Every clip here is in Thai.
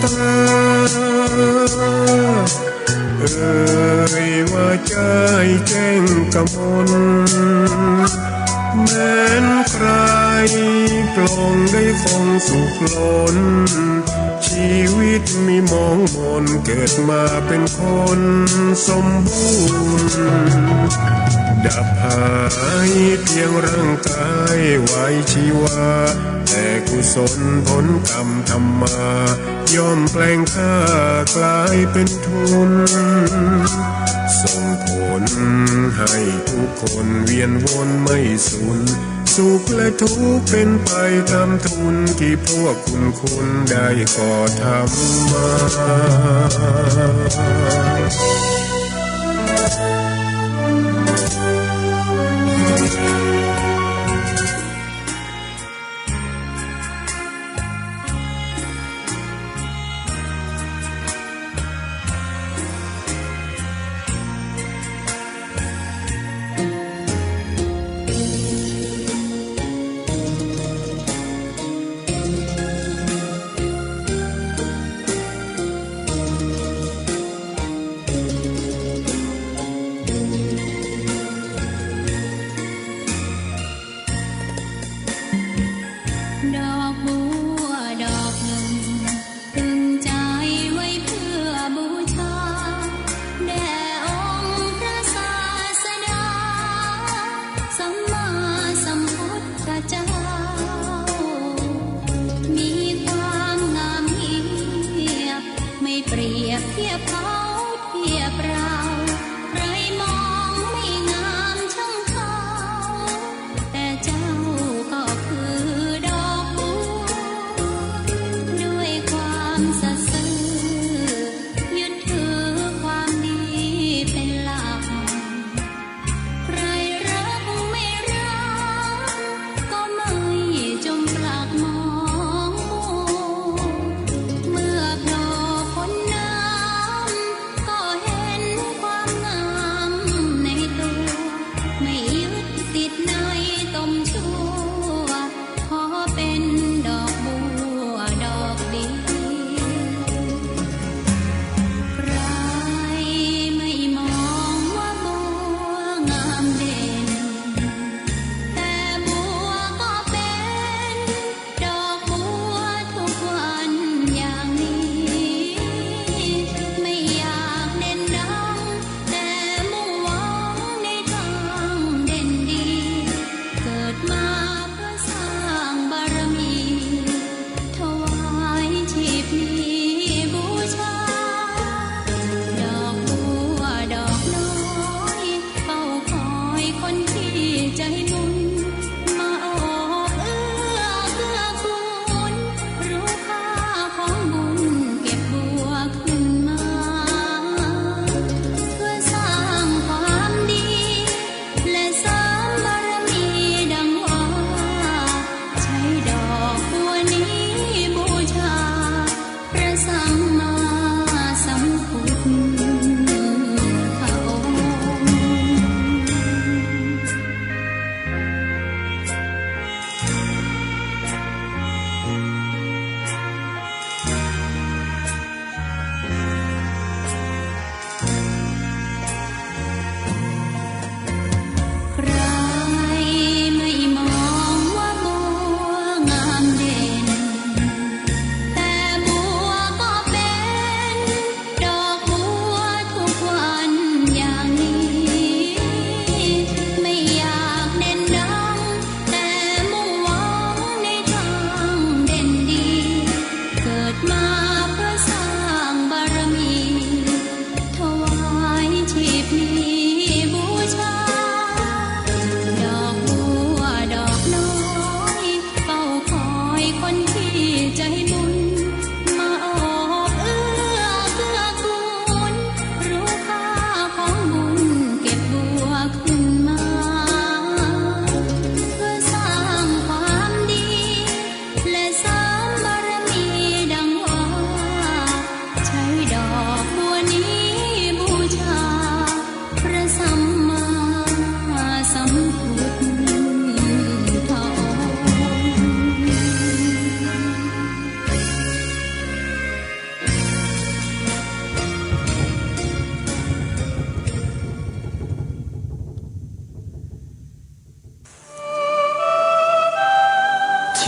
เอ่ยว่าใจแจ้งกมลแม้นใครปลงได้คงสุขล้นชีวิตมีมองมนเกิดมาเป็นคนสมบูรณ์ดับหายเพียงร่างกายไว้ชีวาแต่กุศลผลกรรมธรรมาย่อมแปลงค่ากลายเป็นทุนส่งผลให้ทุกคนเวียนวนไม่สูญสุขและทุกข์เป็นไปตามทุนที่พวกคุณได้ก่อทำมา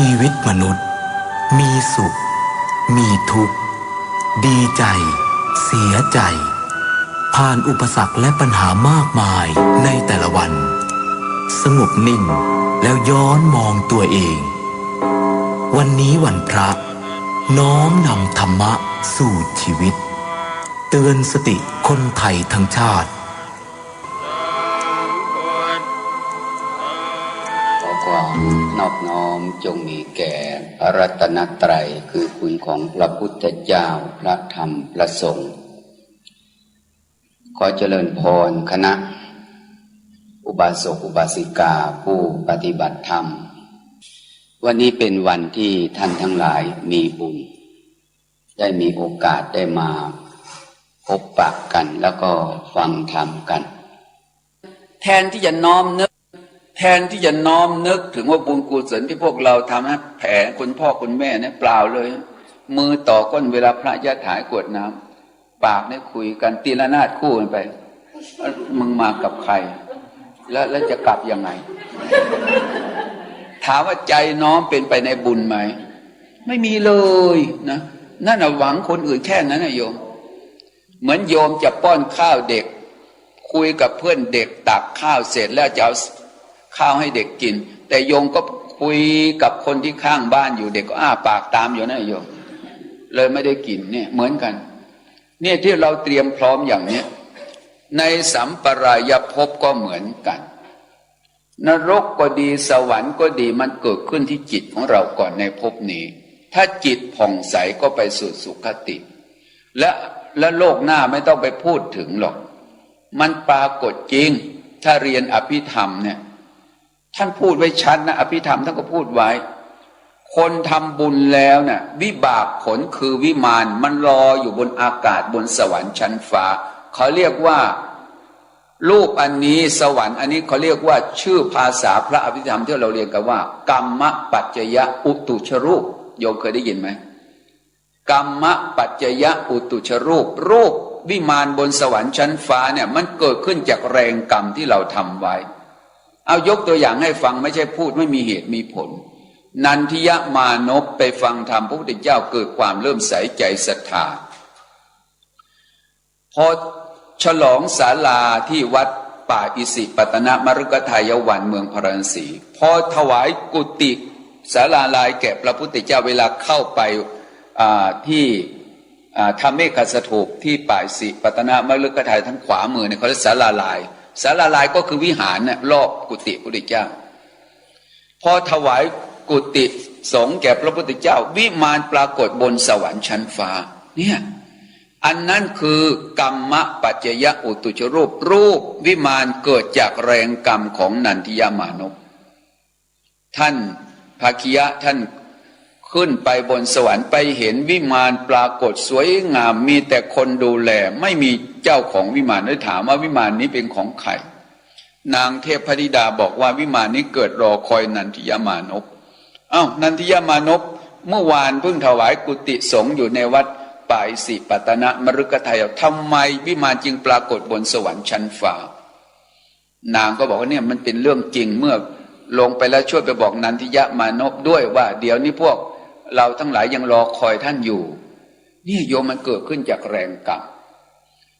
ชีวิตมนุษย์มีสุขมีทุกข์ดีใจเสียใจผ่านอุปสรรคและปัญหามากมายในแต่ละวันสงบนิ่งแล้วย้อนมองตัวเองวันนี้วันพระน้อมนำธรรมะสู่ชีวิตเตือนสติคนไทยทั้งชาติขอความนอบน้อมจงมีแก่พระรัตนตรัยคือคุณของพระพุทธเจ้าพระธรรมพระสงฆ์ขอเจริญพรคณะอุบาสกอุบาสิกาผู้ปฏิบัติธรรมวันนี้เป็นวันที่ท่านทั้งหลายมีบุญได้มีโอกาสได้มาพบปะกันแล้วก็ฟังธรรมกันแทนที่จะน้อมนึกถึงว่าบุญกุศลที่พวกเราทำให้แผ่คุณพ่อคุณแม่เนี่ยเปล่าเลยมือต่อก้นเวลาพระญาติหายกรวดน้ำปากเนี่ยคุยกันตีละนาดคู่กันไปมึงมากับใครแล้วจะกลับยังไงถามว่าใจน้อมเป็นไปในบุญไหมไม่มีเลยนะนั่นน่ะหวังคนอื่นแค่นั้นนะโยมเหมือนโยมจะป้อนข้าวเด็กคุยกับเพื่อนเด็กตักข้าวเสร็จแล้วจะเอาข้าวให้เด็กกินแต่โยมก็คุยกับคนที่ข้างบ้านอยู่เด็กก็อ้าปากตามอยู่นะโยมเลยไม่ได้กินเนี่ยเหมือนกันเนี่ยที่เราเตรียมพร้อมอย่างเนี้ยในสัมปรายภพก็เหมือนกันนรกก็ดีสวรรค์ก็ดีมันเกิดขึ้นที่จิตของเราก่อนในภพนี้ถ้าจิตผ่องใสก็ไปสู่สุคติและโลกหน้าไม่ต้องไปพูดถึงหรอกมันปรากฏจริงถ้าเรียนอภิธรรมเนี่ยท่านพูดไว้ชัดนะอภิธรรมท่านก็พูดไว้คนทำบุญแล้วน่ะวิบากผลคือวิมานมันรออยู่บนอากาศบนสวรรค์ชั้นฟ้าเขาเรียกว่ารูปอันนี้สวรรค์อันนี้เขาเรียกว่าชื่อภาษาพระอภิธรรมที่เราเรียนกันว่ากรรมปัจจยอุตุชรูปโยมเคยได้ยินไหมกรรมปัจจยอุตุชรูปวิมานบนสวรรค์ชั้นฟ้าเนี่ยมันเกิดขึ้นจากแรงกรรมที่เราทำไว้เอายกตัวอย่างให้ฟังไม่ใช่พูดไม่มีเหตุมีผลนันทิยมานพไปฟังธรรมพระพุทธเจ้าเกิดความเริ่มใสใจศรัทธาพอฉลองศาลาที่วัดป่าอิสิปตนมฤคทายวันเมืองพาราณสีพอถวายกุฏิศาลาลายแก่พระพุทธเจ้าเวลาเข้าไปที่ทำเมฆสถูปที่ป่าอิสิปตนมฤคทายทั้งขวามือเนี่ยเขาเรียกศาลาลายก็คือวิหารเนี่ยรอบกุฏิพระพุทธเจ้าพอถวายกุฏิสงฆ์แก่พระพุทธเจ้าวิมานปรากฏบนสวรรค์ชั้นฟ้าเนี่ยอันนั้นคือกรรมปัจจยอุตุชรูปวิมานเกิดจากแรงกรรมของนันทิยมานพท่านภาคิยะท่านขึ้นไปบนสวรรค์ไปเห็นวิมานปรากฏสวยงามมีแต่คนดูแลไม่มีเจ้าของวิมานได้ถามว่าวิมานนี้เป็นของใครนางเทพธิดาบอกว่าวิมานนี้เกิดรอคอยนันทิยมานพนันทิยมานพเมื่อวานเพิ่งถวายกุฏิสงฆ์อยู่ในวัดป่าอิสิปตนมฤคทายทำไมวิมานจึงปรากฏบนสวรรค์ชั้นฟ้านางก็บอกว่าเนี่ยมันเป็นเรื่องจริงเมื่อลงไปแล้วช่วยไปบอกนันทิยมานพด้วยว่าเดี๋ยวนี้พวกเราทั้งหลายยังรอคอยท่านอยู่นี่โยมมันเกิดขึ้นจากแรงกรรม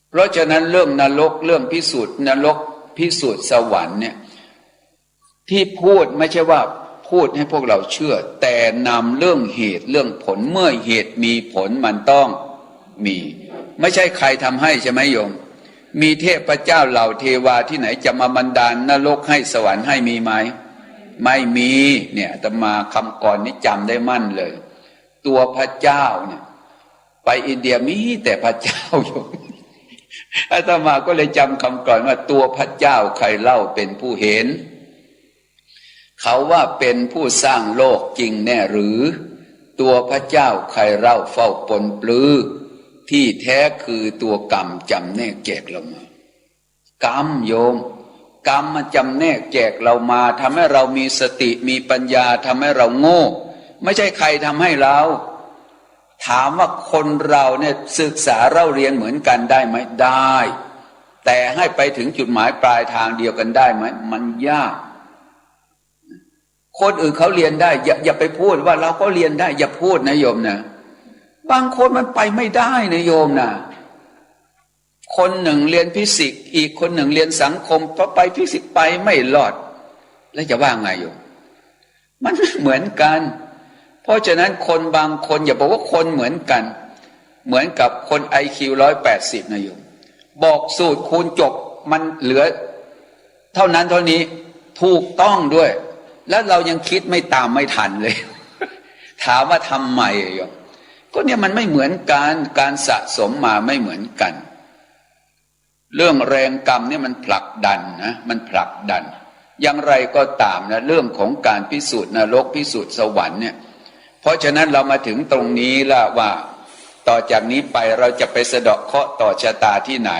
เพราะฉะนั้นเรื่องนรกเรื่องพิสูจน์นรกพิสูจน์สวรรค์เนี่ยที่พูดไม่ใช่ว่าพูดให้พวกเราเชื่อแต่นำเรื่องเหตุเรื่องผลเมื่อเหตุมีผลมันต้องมีไม่ใช่ใครทำให้ใช่ไหมโยมมีเทพเจ้าเหล่าเทวาที่ไหนจะมาบันดาลนรกให้สวรรค์ให้มีไหมไม่มีเนี่ยอาตมาคำก่อนนี้จำได้มั่นเลยตัวพระเจ้าเนี่ยไปอินเดียมีแต่พระเจ้าอยู่อาตมาก็เลยจำคำก่อนว่าตัวพระเจ้าใครเล่าเป็นผู้เห็นเขาว่าเป็นผู้สร้างโลกจริงแน่หรือตัวพระเจ้าใครเล่าเฝ้าปนปลือที่แท้คือตัวกรรมจำแนกแจกเรามากรรมโยมกรรมมันจำแนกแจกเรามาทำให้เรามีสติมีปัญญาทำให้เราโง่ไม่ใช่ใครทำให้เราถามว่าคนเราเนี่ยศึกษาเล่าเรียนเหมือนกันได้ไหมได้แต่ให้ไปถึงจุดหมายปลายทางเดียวกันได้ไหมมันยากค คนอื่นเขาเรียนได้อย่าไปพูดว่าเราก็เรียนได้อย่าพูดนะโยมนะบางคนมันไปไม่ได้นะโยมนะคนหนึ่งเรียนฟิสิกส์อีกคนหนึ่งเรียนสังคมพอไปฟิสิกส์ไปไม่รอดแล้วจะว่าไงโยมมันเหมือนกันเพราะฉะนั้นคนบางคนอย่าบอกว่าคนเหมือนกันเหมือนกับคน IQ 180นะโยมบอกสูตรคูณจบมันเหลือเท่านั้นเท่านี้ถูกต้องด้วยแล้วเรายังคิดไม่ตามไม่ทันเลย ถามว่าทำไมโยมก็เนี่ยมันไม่เหมือนกันการสะสมมาไม่เหมือนกันเรื่องแรงกรรมเนี่ยมันผลักดันนะมันผลักดันอย่างไรก็ตามนะเรื่องของการพิสูจน์นรกพิสูจน์สวรรค์เนี่ยเพราะฉะนั้นเรามาถึงตรงนี้แล้วว่าต่อจากนี้ไปเราจะไปสะเดาะเคราะห์ต่อชะตาที่ไหน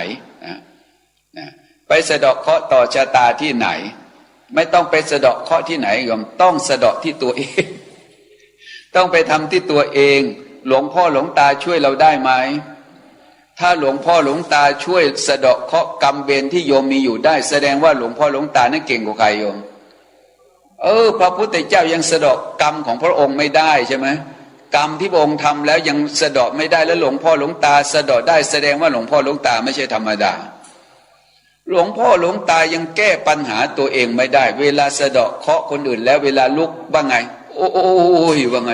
นะไปสะเดาะเคราะห์ต่อชะตาที่ไหนไม่ต้องไปสะเดาะเคราะห์ที่ไหนโยมต้องสะเดาะที่ตัวเอง ต้องไปทำที่ตัวเองหลวงพ่อหลวงตาช่วยเราได้ไหมถ้าหลวงพ่อหลวงตาช่วยสะเดาะเคราะห์กรรมเวรที่โยมมีอยู่ได้แสดงว่าหลวงพ่อหลวงตานั้นเก่งกว่าใครโยมพระพุทธเจ้ายังสะเดาะกรรมของพระองค์ไม่ได้ใช่ไหมกรรมที่พระองค์ทำแล้วยังสะเดาะไม่ได้แล้วหลวงพ่อหลวงตาสะเดาะได้แสดงว่าหลวงพ่อหลวงตาไม่ใช่ธรรมดาหลวงพ่อหลวงตายังแก้ปัญหาตัวเองไม่ได้เวลาสะเดาะเคราะห์คนอื่นแล้วเวลาลุกบ้างไงโอ้ยว่าไง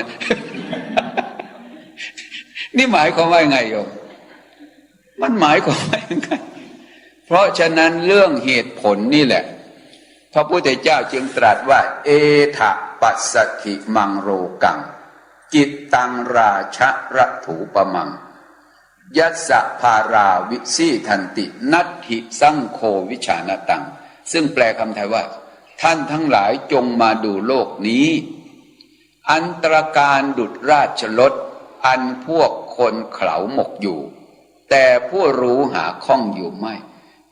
นี่หมายความว่าไงโยมมันหมายความว่าไงเพราะฉะนั้นเรื่องเหตุผลนี่แหละพระพุทธเจ้าจึงตรัสว่าเอถะปัสสถิมังโรกังจิตตังราชะระถูปมังยัสสะภาราวิสีทันตินัตถิสังโฆวิชานตังซึ่งแปลคำไทยว่าท่านทั้งหลายจงมาดูโลกนี้อันตรการดุจราชรถอันพวกคนเขลาหมกอยู่แต่ผู้รู้หาข้องอยู่ไม่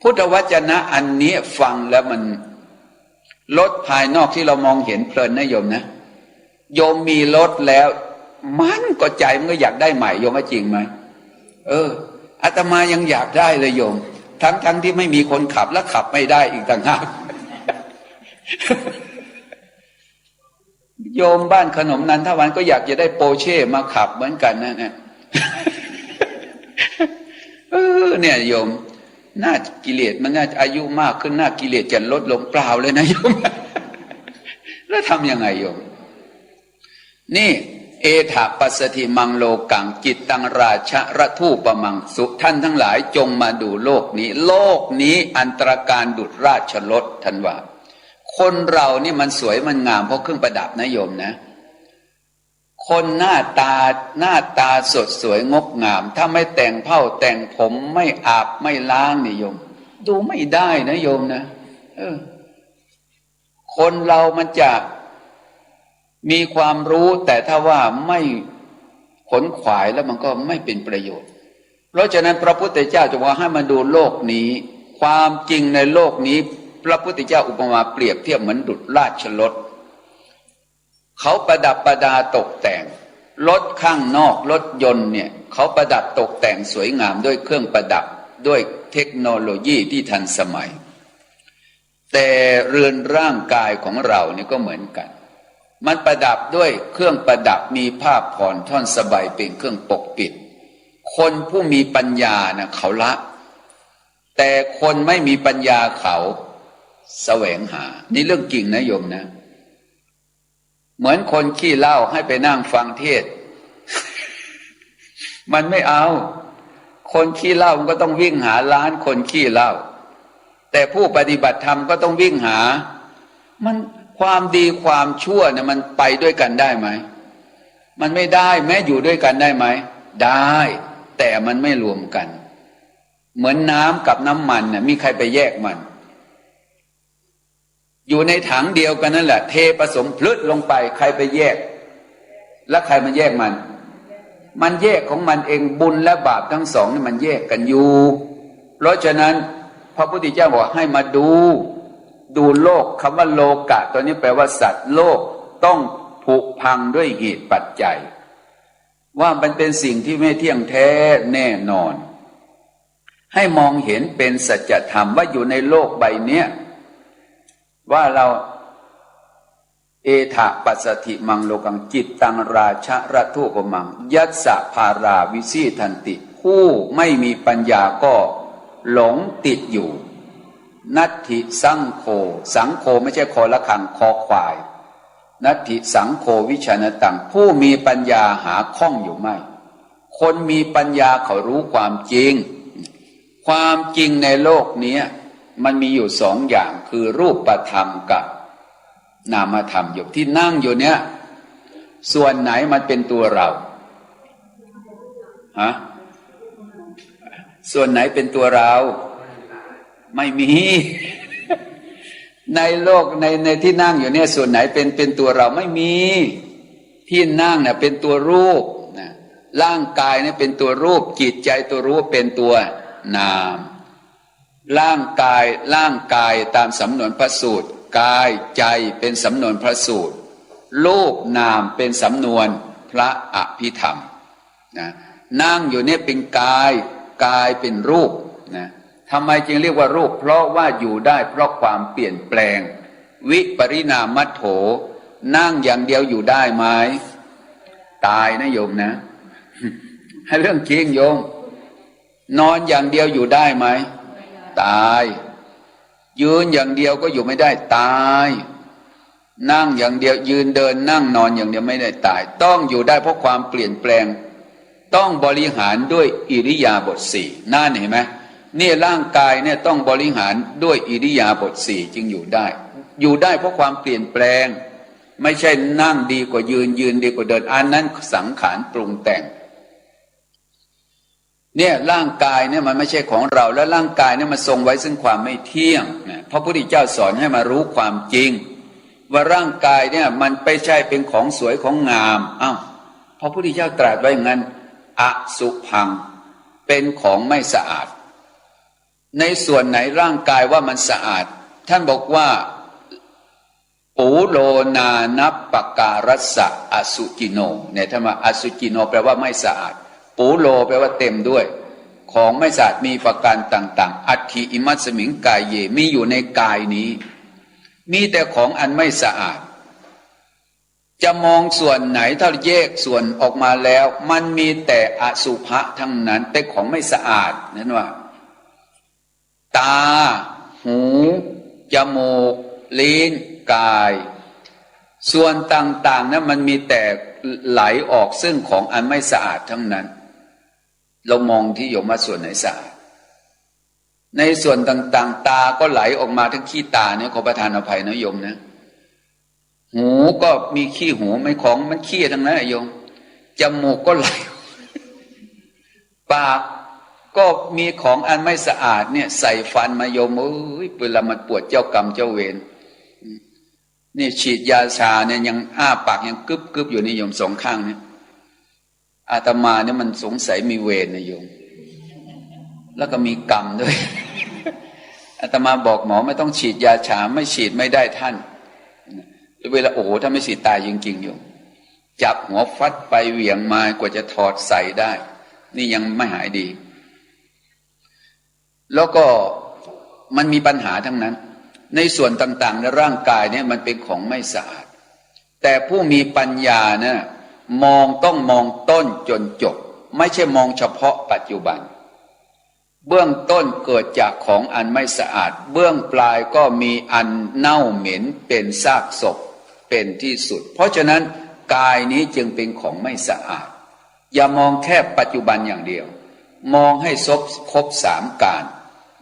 พุทธวจนะอันนี้ฟังแล้วมันรถภายนอกที่เรามองเห็นเพลินนะโยมนะโยมมีรถแล้วมันก็ใจมันก็อยากได้ใหม่โยมว่าจริงไหมอาตมายังอยากได้เลยโยมทั้งที่ไม่มีคนขับและขับไม่ได้อีกต่างหาก โยมบ้านขนมนันทวันก็อยากจะได้โปเช่มาขับเหมือนกันนะเนี่ย เนี่ยโยมน่ากิเลสมันน่าอายุมากขึ้นน่ากิเลสจะลดลงเปล่าเลยนะโยม แล้วทำยังไงโยมนี่เอถะปัสสถิมังโลกังจิตตังราชะระทูปมังสุท่านทั้งหลายจงมาดูโลกนี้โลกนี้อันตรการดุจราชรถท่านว่าคนเรานี่มันสวยมันงามเพราะเครื่องประดับนะโยมนะคนหน้าตาสดสวยงดงามถ้าไม่แต่งเผ้าแต่งผมไม่อาบไม่ล้างนี่โยมดูไม่ได้นะโยมนะคนเรามันจะมีความรู้แต่ถ้าว่าไม่ขนขวายแล้วมันก็ไม่เป็นประโยชน์เพราะฉะนั้นพระพุทธเจ้าจะว่าให้มาดูโลกนี้ความจริงในโลกนี้พระพุทธเจ้าอุปมาเปรียบเทียบเหมือนดุจราชรถเขาประดับประดาตกแต่งรถข้างนอกรถยนต์เนี่ยเขาประดับตกแต่งสวยงามด้วยเครื่องประดับด้วยเทคโนโลยีที่ทันสมัยแต่เรือนร่างกายของเรานี่ก็เหมือนกันมันประดับด้วยเครื่องประดับมีผ้าผ่อนท่อนสบายเป็นเครื่องปกปิดคนผู้มีปัญญานะเขาละแต่คนไม่มีปัญญาเขาแสวงหานี่เรื่องจริงนะโยมนะเหมือนคนขี้เหล้าให้ไปนั่งฟังเทศ มันไม่เอาคนขี้เหล้ามันก็ต้องวิ่งหาร้านคนขี้เหล้าแต่ผู้ปฏิบัติธรรมก็ต้องวิ่งหามันความดีความชั่วเนี่ยมันไปด้วยกันได้ไหมมันไม่ได้แม้อยู่ด้วยกันได้ไหมได้แต่มันไม่รวมกันเหมือนน้ำกับน้ำมันเนี่ยมีใครไปแยกมันอยู่ในถังเดียวกันนั่นแหละเทผสมพลึดลงไปใครไปแยกแล้วใครมันแยกมันแยกของมันเองบุญและบาปทั้งสองนี่มันแยกกันอยู่เพราะฉะนั้นพระพุทธเจ้าบอกให้มาดูโลกคำว่าโลกะตัวนี้แปลว่าสัตว์โลกต้องผุพังด้วยเหตุปัจจัยว่ามันเป็นสิ่งที่ไม่เที่ยงแท้แน่นอนให้มองเห็นเป็นสัจธรรมว่าอยู่ในโลกใบเนี้ยว่าเรา เอถะปัสสติมังโลกังจิตตังราชะระทุปมังยัสสะภาราวิสีทันติผู้ไม่มีปัญญาก็หลงติดอยู่นัตถิสังโฆสังโฆไม่ใช่คอละคังคอควายนัตถิสังโฆวิชานตังผู้มีปัญญาหาข้องอยู่ไม่คนมีปัญญาเขารู้ความจริงความจริงในโลกนี้มันมีอยู่สองอย่างคือรูปธรรมกับนามธรรมอยู่ที่นั่งอยู่เนี้ยส่วนไหนมันเป็นตัวเราฮะส่วนไหนเป็นตัวเราไม่มี ในโลกในที่นั่งอยู่เนี่ยส่วนไหนเป็นตัวเราไม่มีที่นั่งเนี่ยเป็นตัวรูปนะร่างกายเนี่ยเป็นตัวรูปจิตใจตัวรู้เป็นตัวนามร่างกายตามสำนวนพระสูตรกายใจเป็นสำนวนพระสูตรรูปนามเป็นสำนวนพระอภิธรรมนะนั่งอยู่เนี่ยเป็นกายเป็นรูปนะทำไมจึงเรียกว่ารูปเพราะว่าอยู่ได้เพราะความเปลี่ยนแปลงวิปริณามัตโถนั่งอย่างเดียวอยู่ได้ไหมตายนะโยมนะ ให้เรื่องจริงโยมนอนอย่างเดียวอยู่ได้ไหมตายยืนอย่างเดียวก็อยู่ไม่ได้ตายนั่งอย่างเดียวยืนเดินนั่งนอนอย่างเดียวไม่ได้ตายต้องอยู่ได้เพราะความเปลี่ยนแปลงต้องบริหารด้วยอิริยาบถสี่นั่นเห็นไหมนี่ร่างกายเนี่ยต้องบริหารด้วยอิริยาบถสี่จึงอยู่ได้เพราะความเปลี่ยนแปลงไม่ใช่นั่งดีกว่ายืนดีกว่าเดินอันนั้นสังขารปรุงแต่งเนี่ยร่างกายเนี่ยมันไม่ใช่ของเราและร่างกายเนี่ยมันทรงไว้ซึ่งความไม่เที่ยงนะพระพุทธเจ้าสอนให้มารู้ความจริงว่าร่างกายเนี่ยมันไม่ใช่เป็นของสวยของงามอ้าวพระพุทธเจ้าตรัสไว้อย่างนั้นอสุภังเป็นของไม่สะอาดในส่วนไหนร่างกายว่ามันสะอาดท่านบอกว่าปูโลนานัปปการัสสะอสุจิโนเนี่ยท่านว่าอสุจิโนแปลว่าไม่สะอาดปูโลแปลว่าเต็มด้วยของไม่สะอาดมีประการต่างๆอัตถิอิมัสสมิงกายเยมีอยู่ในกายนี้มีแต่ของอันไม่สะอาดจะมองส่วนไหนถ้าแยกส่วนออกมาแล้วมันมีแต่อสุภะทั้งนั้นแต่ของไม่สะอาดนั่นว่าตาหูจมูกลิ้นกายส่วนต่างๆนั้นมันมีแต่ไหลออกซึ่งของอันไม่สะอาดทั้งนั้นเรามองที่โยมว่าส่วนไหนสะอาดในส่วนต่างๆตาก็ไหลออกมาทั้งขี้ตาเนี่ยขอประทานอภัยนะโยมนะหูก็มีขี้หูไม่ของมันขี้ทั้งนั้นโยมจมูกก็ไหลปากก็มีของอันไม่สะอาดเนี่ยใส่ฟันมาโยมเวลามันปวดเจ้ากรรมเจ้าเวรนี่ฉีดยาชาเนี่ยยังอ้าปากยังกึบอยู่นี่โยมสองข้างเนี่ยอาตมาเนี่ยมันสงสัยมีเวรนะโยมแล้วก็มีกรรมด้วย อาตมาบอกหมอไม่ต้องฉีดยาชาไม่ฉีดไม่ได้ท่านเวลาโอ้โหถ้าไม่ฉีดตายจริงๆโยมจับหัวฟัดไปเหวี่ยงมากว่าจะถอดใส่ได้นี่ยังไม่หายดีแล้วก็มันมีปัญหาทั้งนั้นในส่วนต่างๆในร่างกายเนี่ยมันเป็นของไม่สะอาดแต่ผู้มีปัญญาเนี่ยต้องมองต้นจนจบไม่ใช่มองเฉพาะปัจจุบันเบื้องต้นเกิดจากของอันไม่สะอาดเบื้องปลายก็มีอันเน่าเหม็นเป็นซากศพเป็นที่สุดเพราะฉะนั้นกายนี้จึงเป็นของไม่สะอาดอย่ามองแค่ปัจจุบันอย่างเดียวมองให้ครบสามการ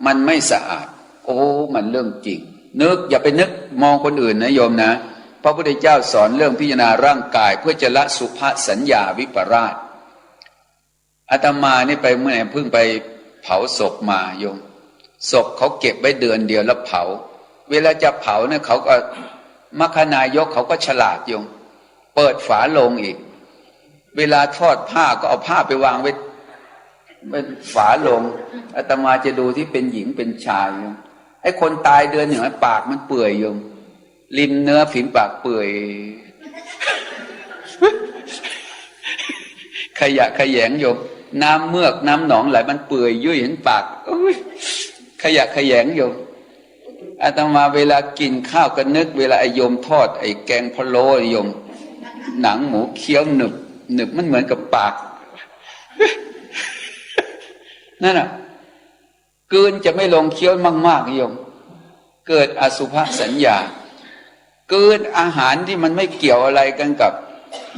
มันไม่สะอาดโอ้มันเรื่องจริงอย่าไปนึกมองคนอื่นนะโยมนะพระพุทธเจ้าสอนเรื่องพิจารณาร่างกายเพื่อจะละสุภสัญญาวิปราชอาตมานี่ไปเมื่อไหร่เพิ่งไปเผาศพมาโยมศพเขาเก็บไว้เดือนเดียวแล้วเผาเวลาจะเผาเนี่ยเขาก็มัคคณายกเขาก็ฉลาดโยมเปิดฝาโลงอีกเวลาทอดผ้าก็เอาผ้าไปวางไว้เป็นฝาโลงอาตมาจะดูที่เป็นหญิงเป็นชายโยมไอ้คนตายเดือนหนึ่งปากมันเปื่อยโยมริมเนื้อฝีปากเปื่อยขยะขยงโยมน้ำเมือกน้ำหนองไหลมันเปื่อยยุ่ยเห็นปากขยะขยงโยม อาตมาเวลากินข้าวก็นึกเวลาไอโยมทอดไอแกงพะโล้โยมหนังหมูเคี้ยวหนึบหนึบมันเหมือนกับปากนั่นน่ะกลืนจะไม่ลงเคี้ยวมากๆโยมเกิดอสุภสัญญาเกินอาหารที่มันไม่เกี่ยวอะไรกันกับ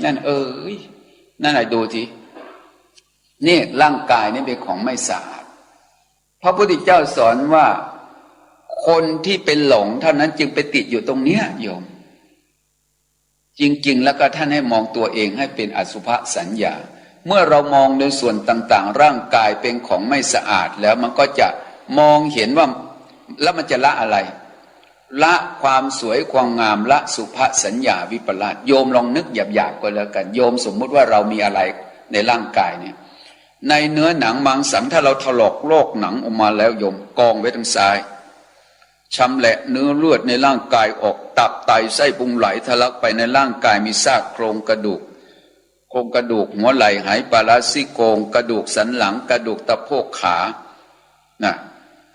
นั่นนั่นไหนดูทีนี่ร่างกายนี่เป็นของไม่สะอาดพระพุทธเจ้าสอนว่าคนที่เป็นหลงเท่านั้นจึงไปติดอยู่ตรงเนี้ยโยมจริงๆแล้วก็ท่านให้มองตัวเองให้เป็นอสุภสัญญาเมื่อเรามองในส่วนต่างๆร่างกายเป็นของไม่สะอาดแล้วมันก็จะมองเห็นว่าแล้วมันจะละอะไรละความสวยความงามละสุภสัญญาวิปลาสโยมลองนึกหยาบๆก็แล้วกันโยมสมมุติว่าเรามีอะไรในร่างกายเนี่ยในเนื้อหนังมังสังถ้าเราถลอกโลกหนังออกมาแล้วโยมกองไว้ทางซ้ายชำแหละเนื้อเลือดในร่างกายออกตับไตไส้พุงไหลทะลักไปในร่างกายมีซากโครงกระดูกหัวไหล่หายปลาร้าซี่โครงกระดูกสันหลังกระดูกตะโพกขานะ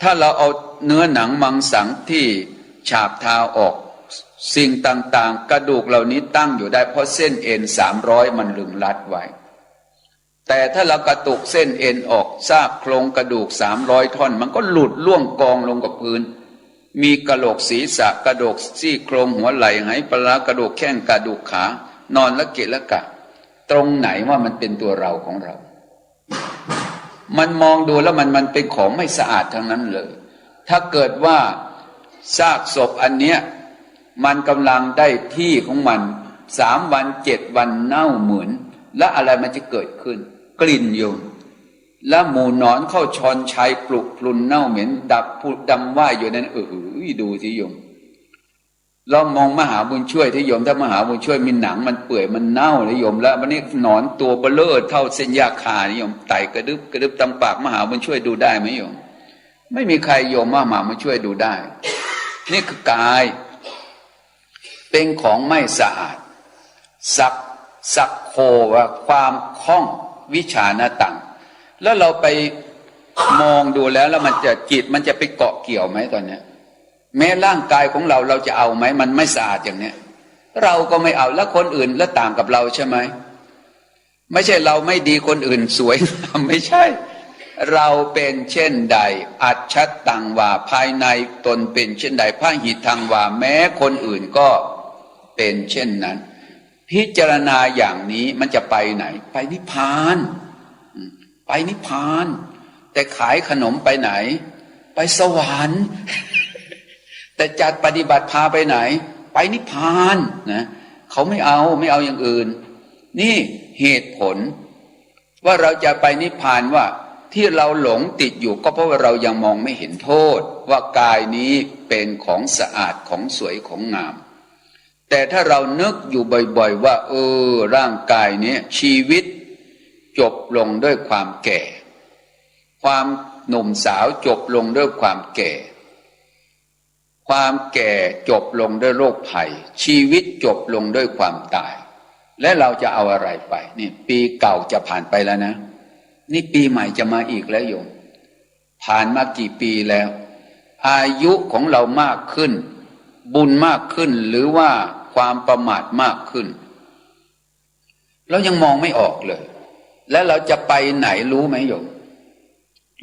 ถ้าเราเอาเนื้อหนังมังสังที่ฉาบทาออกสิ่งต่างๆกระดูกเหล่านี้ตั้งอยู่ได้เพราะเส้นเอ็น300มันลึงรัดไว้แต่ถ้าเรากระตุกเส้นเอ็นออกซากโครงกระดูก300ท่อนมันก็หลุดล่วงกองลงกับพื้นมีกระโหลกศีรษะกระดูกซี่โครงหัวไหล่หายปลาร้ากระดูกแข้งกระดูกขานอนละเกะละกะตรงไหนว่ามันเป็นตัวเราของเรามันมองดูแล้วมันเป็นของไม่สะอาดทั้งนั้นเลยถ้าเกิดว่าซากศพอันเนี้ยมันกำลังได้ที่ของมัน3 วัน7 วันเน่าเหมือนและอะไรมันจะเกิดขึ้นกลิ่นโยมและหมู่นอนเข้าชอนชัยปลุกพลุนเน่าเหม็นดับผุดดำว่ายอยู่นั้นดูสิโยมลองมองมหาบุญช่วยที่โยมถ้ามหาบุญช่วยมีหนังมันเปื่อยมันเน่าเลยโยมแล้ววันนี้หนอนตัวเบลอเท่าเส้นยาคานิยมไต่กระดึบตำปากมหาบุญช่วยดูได้ไหมโยมไม่มีใครโยมมหาบุญช่วยดูได้นี่คือกายเป็นของไม่สะอาดสักโคว่าความคล่องวิชานาตังแล้วเราไปมองดูแล้วมันจะจิตมันจะไปเกาะเกี่ยวไหมตอนนี้แม้ร่างกายของเราจะเอาไหมมันไม่สะอาดอย่างเนี้ยเราก็ไม่เอาแล้วคนอื่นแล้วต่างกับเราใช่ไหมไม่ใช่เราไม่ดีคนอื่นสวยไม่ใช่เราเป็นเช่นใดอัจฉตังว่าภายในตนเป็นเช่นใดพระหิทังว่าแม้คนอื่นก็เป็นเช่นนั้นพิจารณาอย่างนี้มันจะไปไหนไปนิพพานไปนิพพานแต่ขายขนมไปไหนไปสวรรค์แต่จัดปฏิบัติพาไปไหนไปนิพพานนะเขาไม่เอาอย่างอื่นนี่เหตุผลว่าเราจะไปนิพพานว่าที่เราหลงติดอยู่ก็เพราะว่าเรายังมองไม่เห็นโทษว่ากายนี้เป็นของสะอาดของสวยของงามแต่ถ้าเรานึกอยู่บ่อยๆว่าร่างกายนี้ชีวิตจบลงด้วยความแก่ความหนุ่มสาวจบลงด้วยความแก่ความแก่จบลงด้วยโรคภัยชีวิตจบลงด้วยความตายและเราจะเอาอะไรไปนี่ปีเก่าจะผ่านไปแล้วนะนี่ปีใหม่จะมาอีกแล้วโยมผ่านมากี่ปีแล้วอายุของเรามากขึ้นบุญมากขึ้นหรือว่าความประมาทมากขึ้นเรายังมองไม่ออกเลยแล้วเราจะไปไหนรู้ไหมโยม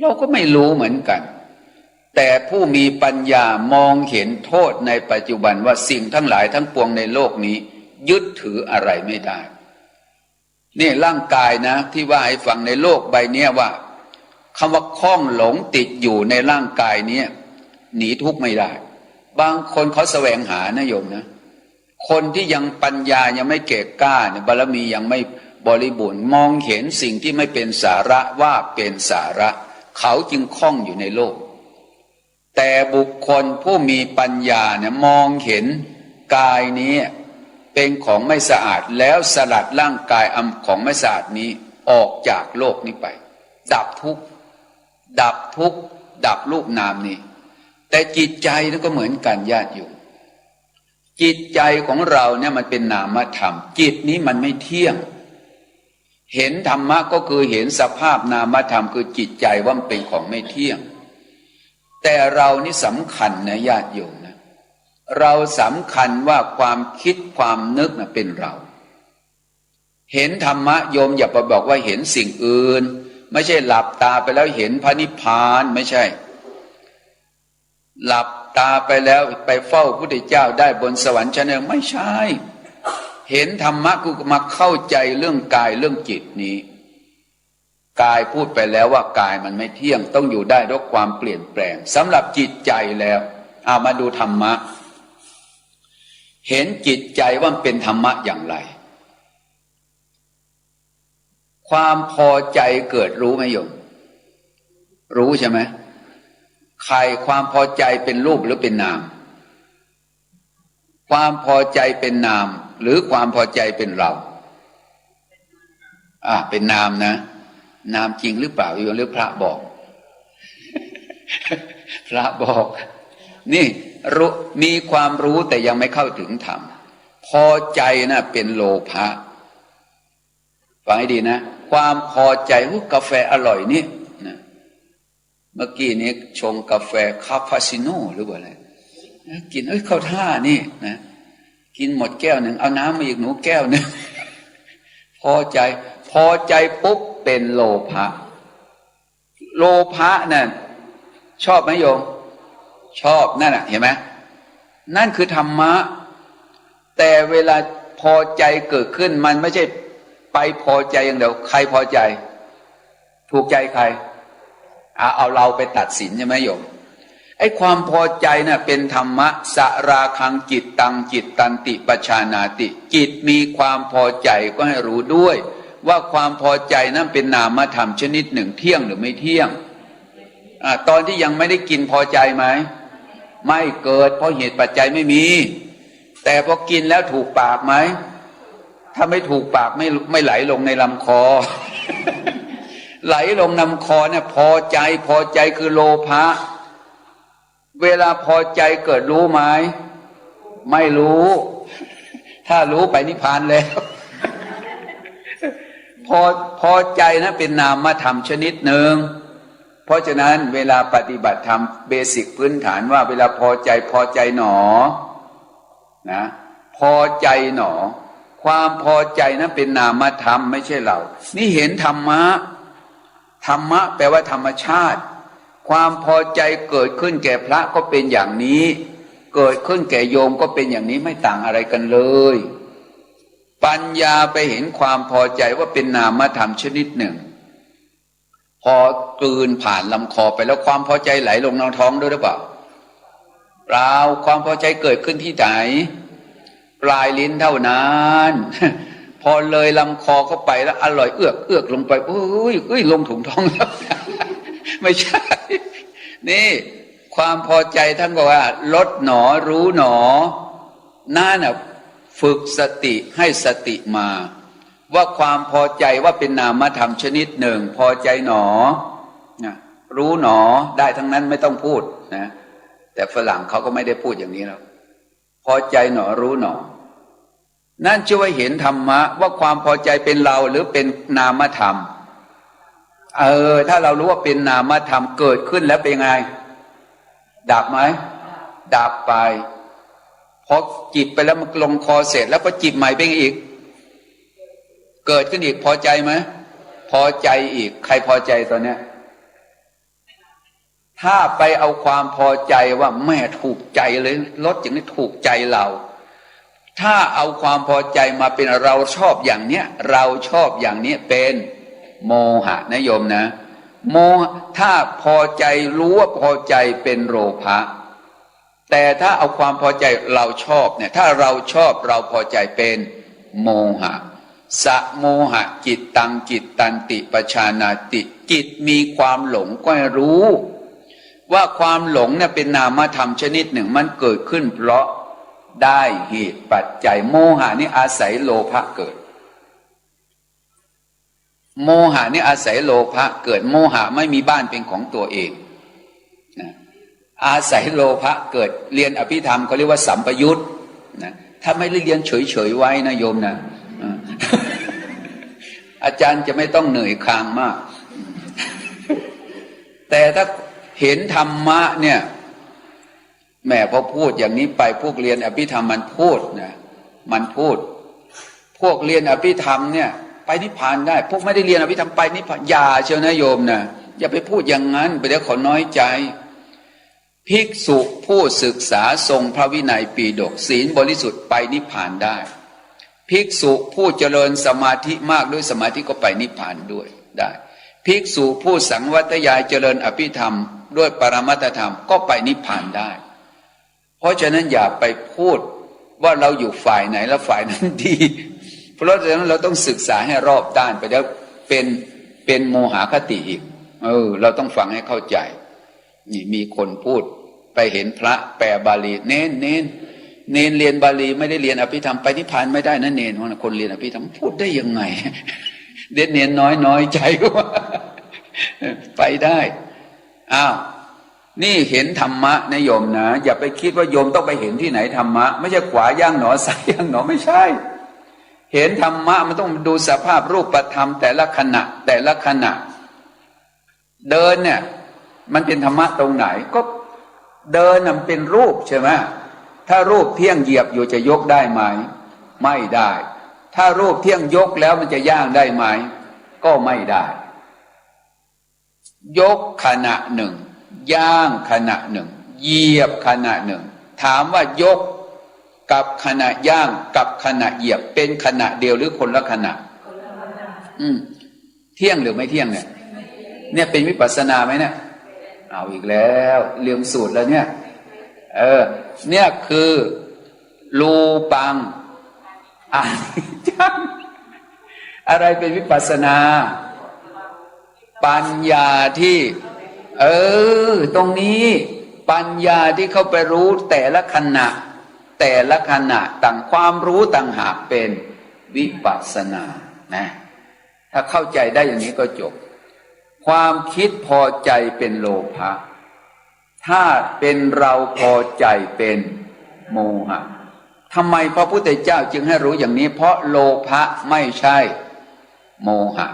เราก็ไม่รู้เหมือนกันแต่ผู้มีปัญญามองเห็นโทษในปัจจุบันว่าสิ่งทั้งหลายทั้งปวงในโลกนี้ยึดถืออะไรไม่ได้นี่ร่างกายนะที่ว่าให้ฟังในโลกใบนี้ว่าคำว่าคล้องหลงติดอยู่ในร่างกายนี้หนีทุกข์ไม่ได้บางคนเขาแสวงหานะโยมนะคนที่ยังปัญญายังไม่เก่กล้าเนี่ยบารมียังไม่บริบูรณ์มองเห็นสิ่งที่ไม่เป็นสาระว่าเป็นสาระเขาจึงคล้องอยู่ในโลกแต่บุคคลผู้มีปัญญาเนี่ยมองเห็นกายนี้เป็นของไม่สะอาดแล้วสลัดร่างกายของไม่สะอาดนี้ออกจากโลกนี้ไปดับทุกข์ดับรูปนามนี้แต่จิตใจนั่นก็เหมือนกันญาติโยมจิตใจของเราเนี่ยมันเป็นนามธรรมจิตนี้มันไม่เที่ยงเห็นธรรมะก็คือเห็นสภาพนามธรรมคือจิตใจว่ามันเป็นของไม่เที่ยง แต่เรานี่สำคัญนะญาติโยมนะเราสำคัญว่าความคิดความนึกนะเป็นเราเห็นธรรมะโยมอย่าไปบอกว่าเห็นสิ่งอื่นไม่ใช่หลับตาไปแล้วเห็นพระนิพพานไม่ใช่หลับตาไปแล้วไปเฝ้าพระพุทธเจ้าได้บนสวรรค์ชั้นหนึ่งไม่ใช่เห็นธรรมะกูมาเข้าใจเรื่องกายเรื่องจิตนี้กายพูดไปแล้วว่ากายมันไม่เที่ยงต้องอยู่ได้ด้วยความเปลี่ยนแปลงสำหรับจิตใจแล้วเอามาดูธรรมะเห็นจิตใจว่ามันเป็นธรรมะอย่างไรความพอใจเกิดรู้ไหมโยมรู้ใช่ไหมใครความพอใจเป็นรูปหรือเป็นนามความพอใจเป็นนามหรือความพอใจเป็นเราเป็นนามนะนามจริงหรือเปล่าโยมหรือพระบอก พระบอกนี่รู้มีความรู้แต่ยังไม่เข้าถึงธรรมพอใจนะเป็นโลภะฟังให้ดีนะความพอใจกาแฟอร่อยนี่นะเมื่อกี้นี้ชงกาแฟคาปาชิโน่หรือว่าอะไรกินเข้าท่านี่นะกินหมดแก้วหนึ่งเอาน้ำมาอีกหนูแก้วหนึ่ง พอใจปุ๊บเป็นโลภะโลภะนั่นชอบไหมโยมชอบนั่นเห็นไหมนั่นคือธรรมะแต่เวลาพอใจเกิดขึ้นมันไม่ใช่ไปพอใจอย่างเดียวใครพอใจถูกใจใครเอาเราไปตัดสินใช่ไหมโยมไอ้ความพอใจน่ะเป็นธรรมะสราคังจิตตังจิตตันติปชานาติจิตมีความพอใจก็ให้รู้ด้วยว่าความพอใจนั้นเป็นนามธรรมชนิดหนึ่งเที่ยงหรือไม่เที่ยงตอนที่ยังไม่ได้กินพอใจไหมไม่เกิดเพราะเหตุปัจจัยไม่มีแต่พอกินแล้วถูกปากไหมถ้าไม่ถูกปากไม่ไหลลงในลำคอ ไหลลงลำคอเนี่ยพอใจคือโลภะเวลาพอใจเกิดรู้ไหมไม่รู้ถ้ารู้ไปนิพพานแล้ว พอใจนะเป็นนามธรรมชนิดหนึ่งเพราะฉะนั้นเวลาปฏิบัติธรรมเบสิกพื้นฐานว่าเวลาพอใจหนอนะพอใจหนอความพอใจนั้นเป็นนามธรรมไม่ใช่เรานี่เห็นธรรมะแปลว่าธรรมชาติความพอใจเกิดขึ้นแก่พระก็เป็นอย่างนี้เกิดขึ้นแก่โยมก็เป็นอย่างนี้ไม่ต่างอะไรกันเลยปัญญาไปเห็นความพอใจว่าเป็นนามธรรมชนิดหนึ่งพอกลืนผ่านลำคอไปแล้วความพอใจไหลลงในท้องด้วยหรือเปล่าเปล่าความพอใจเกิดขึ้นที่ไหนปลายลิ้นเท่านั้นพอเลยลำคอเข้าไปแล้วอร่อยเอือกลงไปอุ้ยลงถุงท้องแล้ว ไม่ใช่นี่ความพอใจท่านบอกว่าลดหนอรู้หนอนั่นน่ะฝึกสติให้สติมาว่าความพอใจว่าเป็นนามธรรมชนิดหนึ่งพอใจหนอรู้หนอได้ทั้งนั้นไม่ต้องพูดนะแต่ฝรั่งเขาก็ไม่ได้พูดอย่างนี้แล้วพอใจหนอรู้หนอนั่นช่วยเห็นธรรมะว่าความพอใจเป็นเราหรือเป็นนามธรรมถ้าเรารู้ว่าเป็นนามธรรมเกิดขึ้นแล้วเป็นไงดับไหมดับไปพอจิบไปแล้วมันลงคอเสร็จแล้วก็จิบใหม่เป็นอีกเกิดขึ้นอีกพอใจไหมพอใจอีกใครพอใจตอนนี้ถ้าไปเอาความพอใจว่าแม่ถูกใจเลยรถอย่างนี้ถูกใจเราถ้าเอาความพอใจมาเป็นเราชอบอย่างเนี้ยเราชอบอย่างนี้เป็นโมหะนะโยมนะโมหะถ้าพอใจรู้ว่าพอใจเป็นโลภะแต่ถ้าเอาความพอใจเราชอบเนี่ยถ้าเราชอบเราพอใจเป็นโมหะสะโมหะจิตตังจิตตันติปชานาติจิตมีความหลงก็รู้ว่าความหลงเนี่ยเป็นนามธรรมชนิดหนึ่งมันเกิดขึ้นเพราะได้เหตุปัจจัยโมหะนี่อาศัยโลภะเกิดโมหะนี่อาศัยโลภะเกิดโมหะไม่มีบ้านเป็นของตัวเองนะอาศัยโลภะเกิดเรียนอภิธรรมเขาเรียกว่าสัมปยุตนะถ้าไม่ได้เรียนเฉยๆไว้นะโยมนะ อาจารย์จะไม่ต้องเหนื่อยคางมาก แต่ถ้า เห็นธรรมะเนี่ยแม่พอพูดอย่างนี้ไปพวกเรียนอภิธรรมมันพูดนะมันพูดพวกเรียนอภิธรรมเนี่ยไปนิพพานได้พวกไม่ได้เรียนอภิธรรมไปนิพพานอย่าเชียวนะโยมนะอย่าไปพูดอย่างนั้นไปเดี๋ยวเขาน้อยใจภิกษุผู้ศึกษาทรงพระวินัยปีฎกศีลบริสุทธิ์ไปนิพพานได้ภิกษุผู้เจริญสมาธิมากด้วยสมาธิก็ไปนิพพานด้วยได้ภิกษุผู้สังวัตยายเจริญอภิธรรมด้วยปรมัตถธรรมก็ไปนิพพานได้เพราะฉะนั้นอย่าไปพูดว่าเราอยู่ฝ่ายไหนแล้วฝ่ายนั้นดีเพราะฉะนั้นเราต้องศึกษาให้รอบด้านไปแล้วเป็นโมหคติอีกเราต้องฟังให้เข้าใจนี่มีคนพูดไปเห็นพระแปลบาลีเน้นเรียนบาลีไม่ได้เรียนอภิธรรมไปนิพพานไม่ได้นะเนนคนเรียนอภิธรรมพูดได้ยังไงเด็ดเนนน้อยใจว่าไปได้อ้าวนี่เห็นธรรมะนะโยมนะอย่าไปคิดว่าโยมต้องไปเห็นที่ไหนธรรมะไม่ใช่ขวาย่างหนอซ้ายย่างหนอไม่ใช่เห็นธรรมะมันต้องดูสภาพรูปธรรมแต่ละขณะเดินเนี่ยมันเป็นธรรมะตรงไหนก็เดินมันเป็นรูปใช่ไหมถ้ารูปเที่ยงเหยียบอยู่จะยกได้ไหมไม่ได้ถ้ารูปเที่ยงยกแล้วมันจะย่างได้ไหมก็ไม่ได้ยกขณะหนึ่งย่างขณะหนึ่งเหยียบขณะหนึ่งถามว่ายกกับขณะย่างกับขณะเหยียบเป็นขณะเดียวหรือคนละขณะเที่ยงหรือไม่เที่ยงเนี่ยเป็นวิปัสสนาไหมเนี่ยเอาอีกแล้วลืมสูตรแล้วเนี่ยเนี่ยคือรูปังอนิจจังอะไรเป็นวิปัสสนาปัญญาที่ตรงนี้ปัญญาที่เข้าไปรู้แต่ละขณะต่างความรู้ต่างหากเป็นวิปัสสนานะถ้าเข้าใจได้อย่างนี้ก็จบความคิดพอใจเป็นโลภะถ้าเป็นเราพอใจเป็นโมหะทำไมพระพุทธเจ้าจึงให้รู้อย่างนี้เพราะโลภะไม่ใช่โมหะ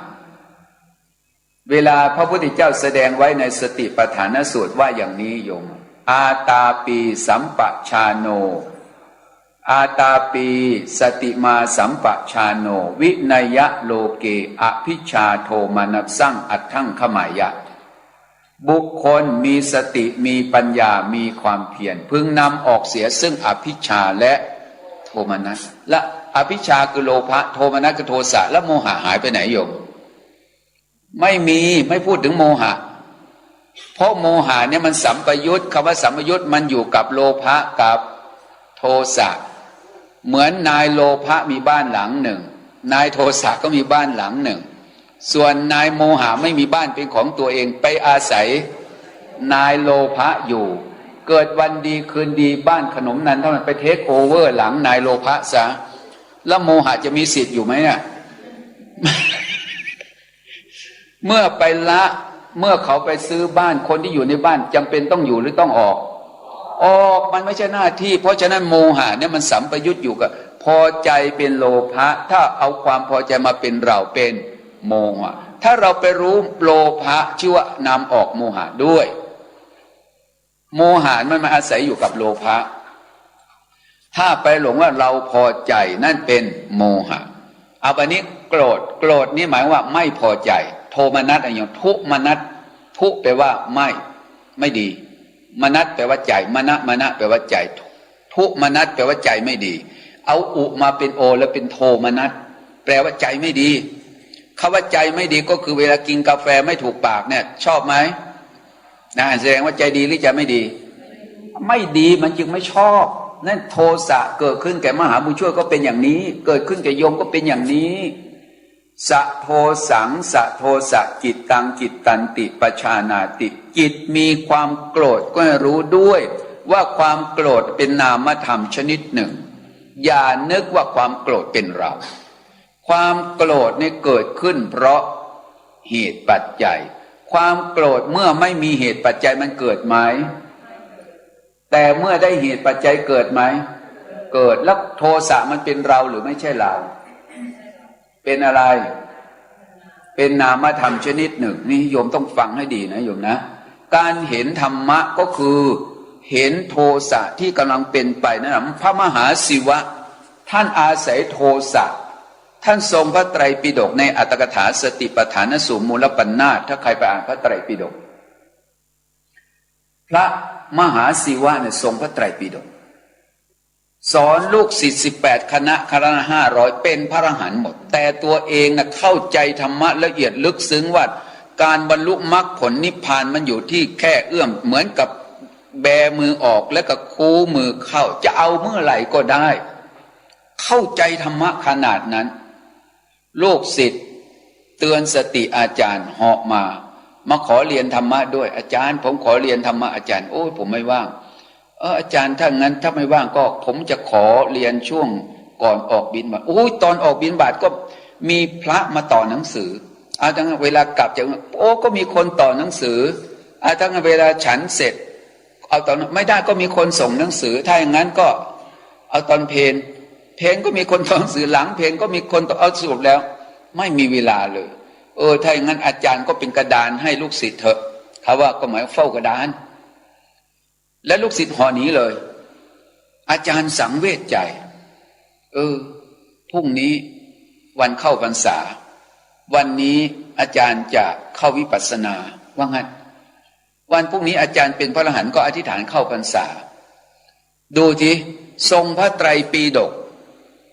เวลาพระพุทธเจ้าแสดงไว้ในสติปัฏฐานสูตรว่าอย่างนี้โยมอาตาปีสัมปชาโนอาตาปีสติมาสัมปชาโนวินัยะโลเกอภิชาโทมานัสสั่งอัตถังขมายะบุคคลมีสติมีปัญญามีความเพียรพึงนำออกเสียซึ่งอภิชาและโทมนัสและอภิชาคือโลภะโทมนัสคือโทสะและโมหะหายไปไหนโยมไม่มีไม่พูดถึงโมหะเพราะโมหะเนี่ยมันสัมปยุตคำว่าสัมปยุตมันอยู่กับโลภะกับโทสะเหมือนนายโลภะมีบ้านหลังหนึ่งนายโทสะก็มีบ้านหลังหนึ่งส่วนนายโมหะไม่มีบ้านเป็นของตัวเองไปอาศัยนายโลภะอยู่เกิดวันดีคืนดีบ้านขนมนันเท่านั้นไปเทคโอเวอร์หลังนายโลภะซะแล้วโมหะจะมีสิทธิ์อยู่ไหมเนี่ย เมื่อไปละเมื่อเขาไปซื้อบ้านคนที่อยู่ในบ้านจำเป็นต้องอยู่หรือต้องออกมันไม่ใช่หน้าที่เพราะฉะนั้นโมหะเนี่ยมันสัมปยุตอยู่กับพอใจเป็นโลภะถ้าเอาความพอใจมาเป็นเราเป็นโมหะถ้าเราไปรู้โลภะชื่อว่านำออกโมหะด้วยโมหะมันมาอาศัยอยู่กับโลภะถ้าไปหลงว่าเราพอใจนั่นเป็นโมหะเอาอันนี้โกรธนี่หมายว่าไม่พอใจโทมนัสอะไรอย่างทุมนัสทุแปลว่าไม่ดีมนัสแปลว่าใจมณะแปลว่าใจทุมนัสแปลว่าใจไม่ดีเอาอุมาเป็นโอแล้วเป็นโทมนัสแปลว่าใจไม่ดีคำว่าใจไม่ดีก็คือเวลากินกาแฟไม่ถูกปากเนี่ยชอบไหมแสดงว่าใจดีหรือใจไม่ดีไม่ดีมันจึงไม่ชอบนั่นโทสะเกิดขึ้นแก่มหาบุญช่วยก็เป็นอย่างนี้เกิดขึ้นแก่โยมก็เป็นอย่างนี้สะโทสังสะโทสะจิตตังจิตตันติปชานาติจิตมีความโกรธก็ให้รู้ด้วยว่าความโกรธเป็นนามธรรมชนิดหนึ่งอย่านึกว่าความโกรธเป็นเราความโกรธนี่เกิดขึ้นเพราะเหตุปัจจัยความโกรธเมื่อไม่มีเหตุปัจจัยมันเกิดไหมแต่เมื่อได้เหตุปัจจัยเกิดไหมเกิดแล้วโทสะมันเป็นเราหรือไม่ใช่เราเป็นอะไรเป็นนามธรรมชนิดหนึ่งนี่โยมต้องฟังให้ดีนะโยมนะ การเห็นธรรมะก็คือเห็นโทสะที่กำลังเป็นไปนั่นแหละพระมหาศิวะท่านอาศัยโทสะท่านทรงพระไตรปิฎกในอัตถกถาสติปัฏฐานสูตรมูลปัญนาถถ้าใครไปอ่านพระไตรปิฎกพระมหาศิวะเนี่ยทรงพระไตรปิฎกสอนลูกศิษย์18คณะ500เป็นพระอรหันต์หมดแต่ตัวเองนะเข้าใจธรรมะละเอียดลึกซึ้งว่าการบรรลุมรรคผลนิพพานมันอยู่ที่แค่เอื้อมเหมือนกับแบมือออกแล้วก็คูมือเข้าจะเอาเมื่อไหร่ก็ได้เข้าใจธรรมะขนาดนั้นลูกศิษย์เตือนสติอาจารย์เหาะมาขอเรียนธรรมะด้วยอาจารย์ผมขอเรียนธรรมะอาจารย์โอ้ยผมไม่ว่างอาจารย์ถ้างั้นถ้าไม่ว่างก็ผมจะขอเรียนช่วงก่อนออกบิณฑบาตโอ้ยตอนออกบิณฑบาตก็มีพระมาต่อหนังสือทั้งเวลากลับจากก็มีคนต่อหนังสือทั้งเวลาฉันเสร็จเอาตอนไม่ได้ก็มีคนส่งหนังสือถ้าอย่างนั้นก็เอาตอนเพลก็มีคนต่อหนังสือหลังเพลก็มีคนต่อเอาสรุปแล้วไม่มีเวลาเลยถ้าอย่างนั้นอาจารย์ก็เป็นกระดานให้ลูกศิษย์เถอะถ้าว่าก็หมายเฝ้ากระดานและลูกศิษย์ห่อหนีเลยอาจารย์สังเวชใจพรุ่งนี้วันเข้าพรรษาวันนี้อาจารย์จะเข้าวิปัสสนาว่างั้นวันพรุ่งนี้อาจารย์เป็นพระอรหันต์ก็อธิษฐานเข้าพรรษาดูทีทรงพระไตรปิฎก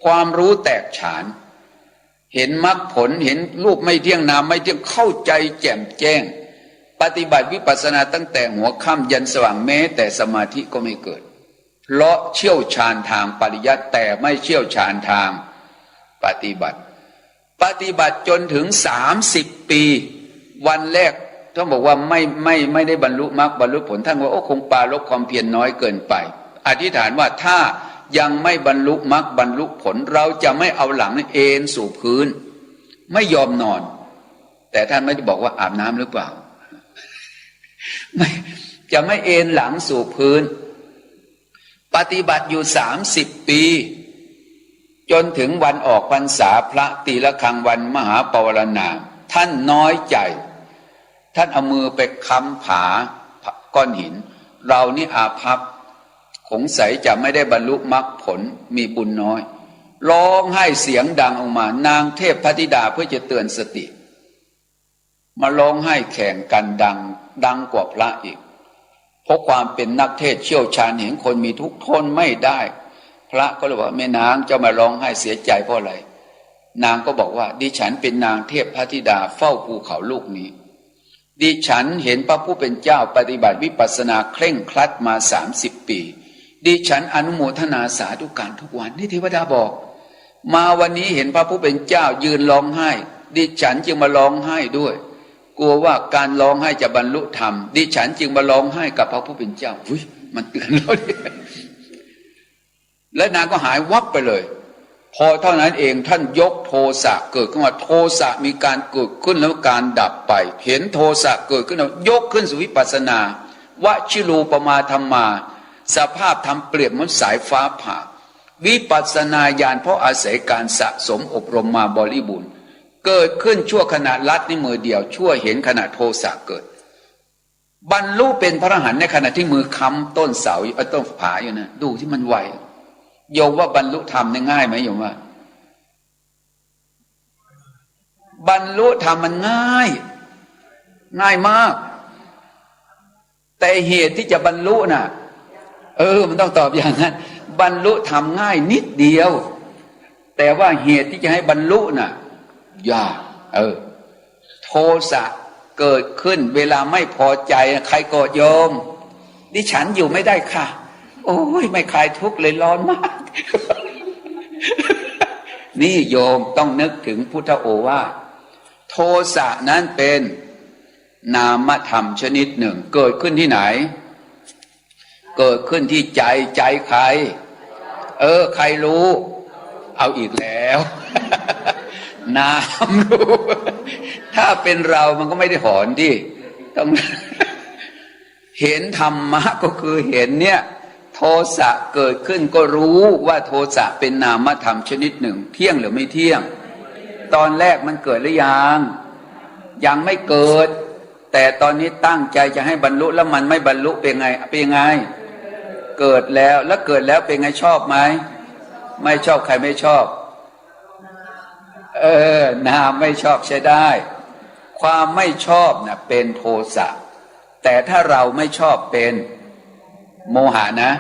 ความรู้แตกฉานเห็นมรรคผลเห็นรูปไม่เที่ยงนามไม่เที่ยงเข้าใจแจ่มแจ้งปฏิบัติวิปัสสนาตั้งแต่หัวค่ำยันสว่างแม้แต่สมาธิก็ไม่เกิดเพราะเชี่ยวชาญทางปริยัติแต่ไม่เชี่ยวชาญทางปฏิบัติจนถึง30 ปีวันแรกท่านบอกว่าไม่ได้บรรลุมรรคบรรลุผลท่านว่าคงปาลบความเพียรน้อยเกินไปอธิษฐานว่าถ้ายังไม่บรรลุมรรคบรรลุผลเราจะไม่เอาหลังเอนสู่พื้นไม่ยอมนอนแต่ท่านไม่ได้บอกว่าอาบน้ำหรือเปล่าไม่จะไม่เอนหลังสู่พื้นปฏิบัติอยู่30 ปีจนถึงวันออกพรรษาพระตีละฆังวันมหาปวารณาท่านน้อยใจท่านเอามือไปค้ำผาก้อนหินเรานี่อาภัพสงสัยจะไม่ได้บรรลุมรรคผลมีบุญน้อยร้องไห้เสียงดังออกมานางเทพธิดาเพื่อจะเตือนสติมาร้องไห้แข่งกันดังกว่าพระอีกเพราะความเป็นนักเทศเชี่ยวชาญเห็นคนมีทุกข์ทนไม่ได้พระก็เลยบอกแม่นางจะมาร้องไห้เสียใจเพราะอะไรนางก็บอกว่าดิฉันเป็นนางเทพธิดาเฝ้าภูเขาลูกนี้ดิฉันเห็นพระผู้เป็นเจ้าปฏิบัติวิปัสสนาเคร่งครัดมา30 ปีดิฉันอนุโมทนาสาธุการทุกวันนี่เทวดาบอกมาวันนี้เห็นพระผู้เป็นเจ้ายืนร้องไห้ดิฉันจึงมาร้องไห้ด้วยกลัวว่าการร้องไห้จะบรรลุธรรมดิฉันจึงมาร้องไห้กับพระผู้เป็นเจ้ามันเตือนเราดิและนางก็หายวับไปเลยพอเท่านั้นเองท่านยกโทสะเกิดขึ้นมาโทสะมีการเกิดขึ้นแล้วการดับไปเห็นโทสะเกิดขึ้นแล้วยกขึ้นสู่วิปัสสนาวชิรูปมาธรรมาสภาพธรรมเปรียบเหมือนสายฟ้าผ่าวิปัสสนาญาณเพราะอาศัยการสะสมอบรมมาบริบูรณ์เกิดขึ้นชั่วขณะลัดในมือเดียวชั่วเห็นขณะโทสะเกิดบรรลุเป็นพระอรหันต์ในขณะที่มือค้ำต้นเสาต้นผาอยู่นะดูที่มันไวโยมว่าบรรลุธรรมง่ายไหมโยมว่าบรรลุธรรมมันง่ายมากแต่เหตุที่จะบรรลุน่ะมันต้องตอบอย่างนั้นบรรลุธรรมง่ายนิดเดียวแต่ว่าเหตุที่จะให้บรรลุน่ะยากโทสะเกิดขึ้นเวลาไม่พอใจใครโกรธโยมดิฉันอยู่ไม่ได้ค่ะโอ้ยไม่คลายทุกข์เลยร้อนมากนี่โยมต้องนึกถึงพุทธโอวาทโทสะนั้นเป็นนามธรรมชนิดหนึ่งเกิดขึ้นที่ไหนเกิดขึ้นที่ใจใครใครรู้เอาอีกแล้วนามรู้ถ้าเป็นเรามันก็ไม่ได้หอนดิต้องเห็นธรรมะก็คือเห็นเนี่ยโทสะเกิดขึ้นก็รู้ว่าโทสะเป็นนามธรรมชนิดหนึ่งเที่ยงหรือไม่เที่ยงตอนแรกมันเกิดหรือยังไม่เกิด แต่ตอนนี้ตั้งใจจะให้บรรลุแล้วมันไม่บรรลุเป็นไงเกิดแล้วเกิดแล้วเป็นไงชอบไหมไม่ชอบใครไม่ชอบนามไม่ชอบใช้ได้ความไม่ชอบนะเป็นโทสะแต่ถ้าเราไม่ชอบเป็นโมหะนะ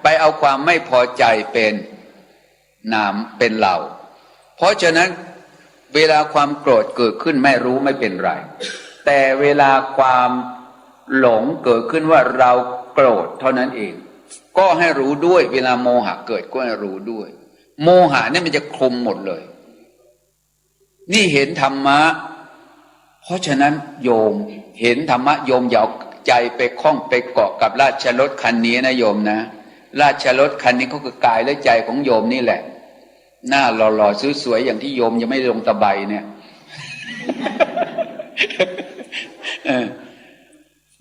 ไปเอาความไม่พอใจเป็นนามเป็นเราเพราะฉะนั้นเวลาความโกรธเกิดขึ้นไม่รู้ไม่เป็นไรแต่เวลาความหลงเกิดขึ้นว่าเราโกรธเท่านั้นเองก็ให้รู้ด้วยเวลาโมหะเกิดก็ให้รู้ด้วยโมหะเนี่ยมันจะคลุมหมดเลยนี่เห็นธรรมะเพราะฉะนั้นโยมเห็นธรรมะโยมอย่าเอาใจไปคล้องไปเกาะกับราชรถคันนี้นะโยมนะราชรถคันนี้ก็คือกายและใจของโยมนี่แหละหน้าหล่อๆสวยๆอย่างที่โยมยังไม่ลงตะไบเนี่ย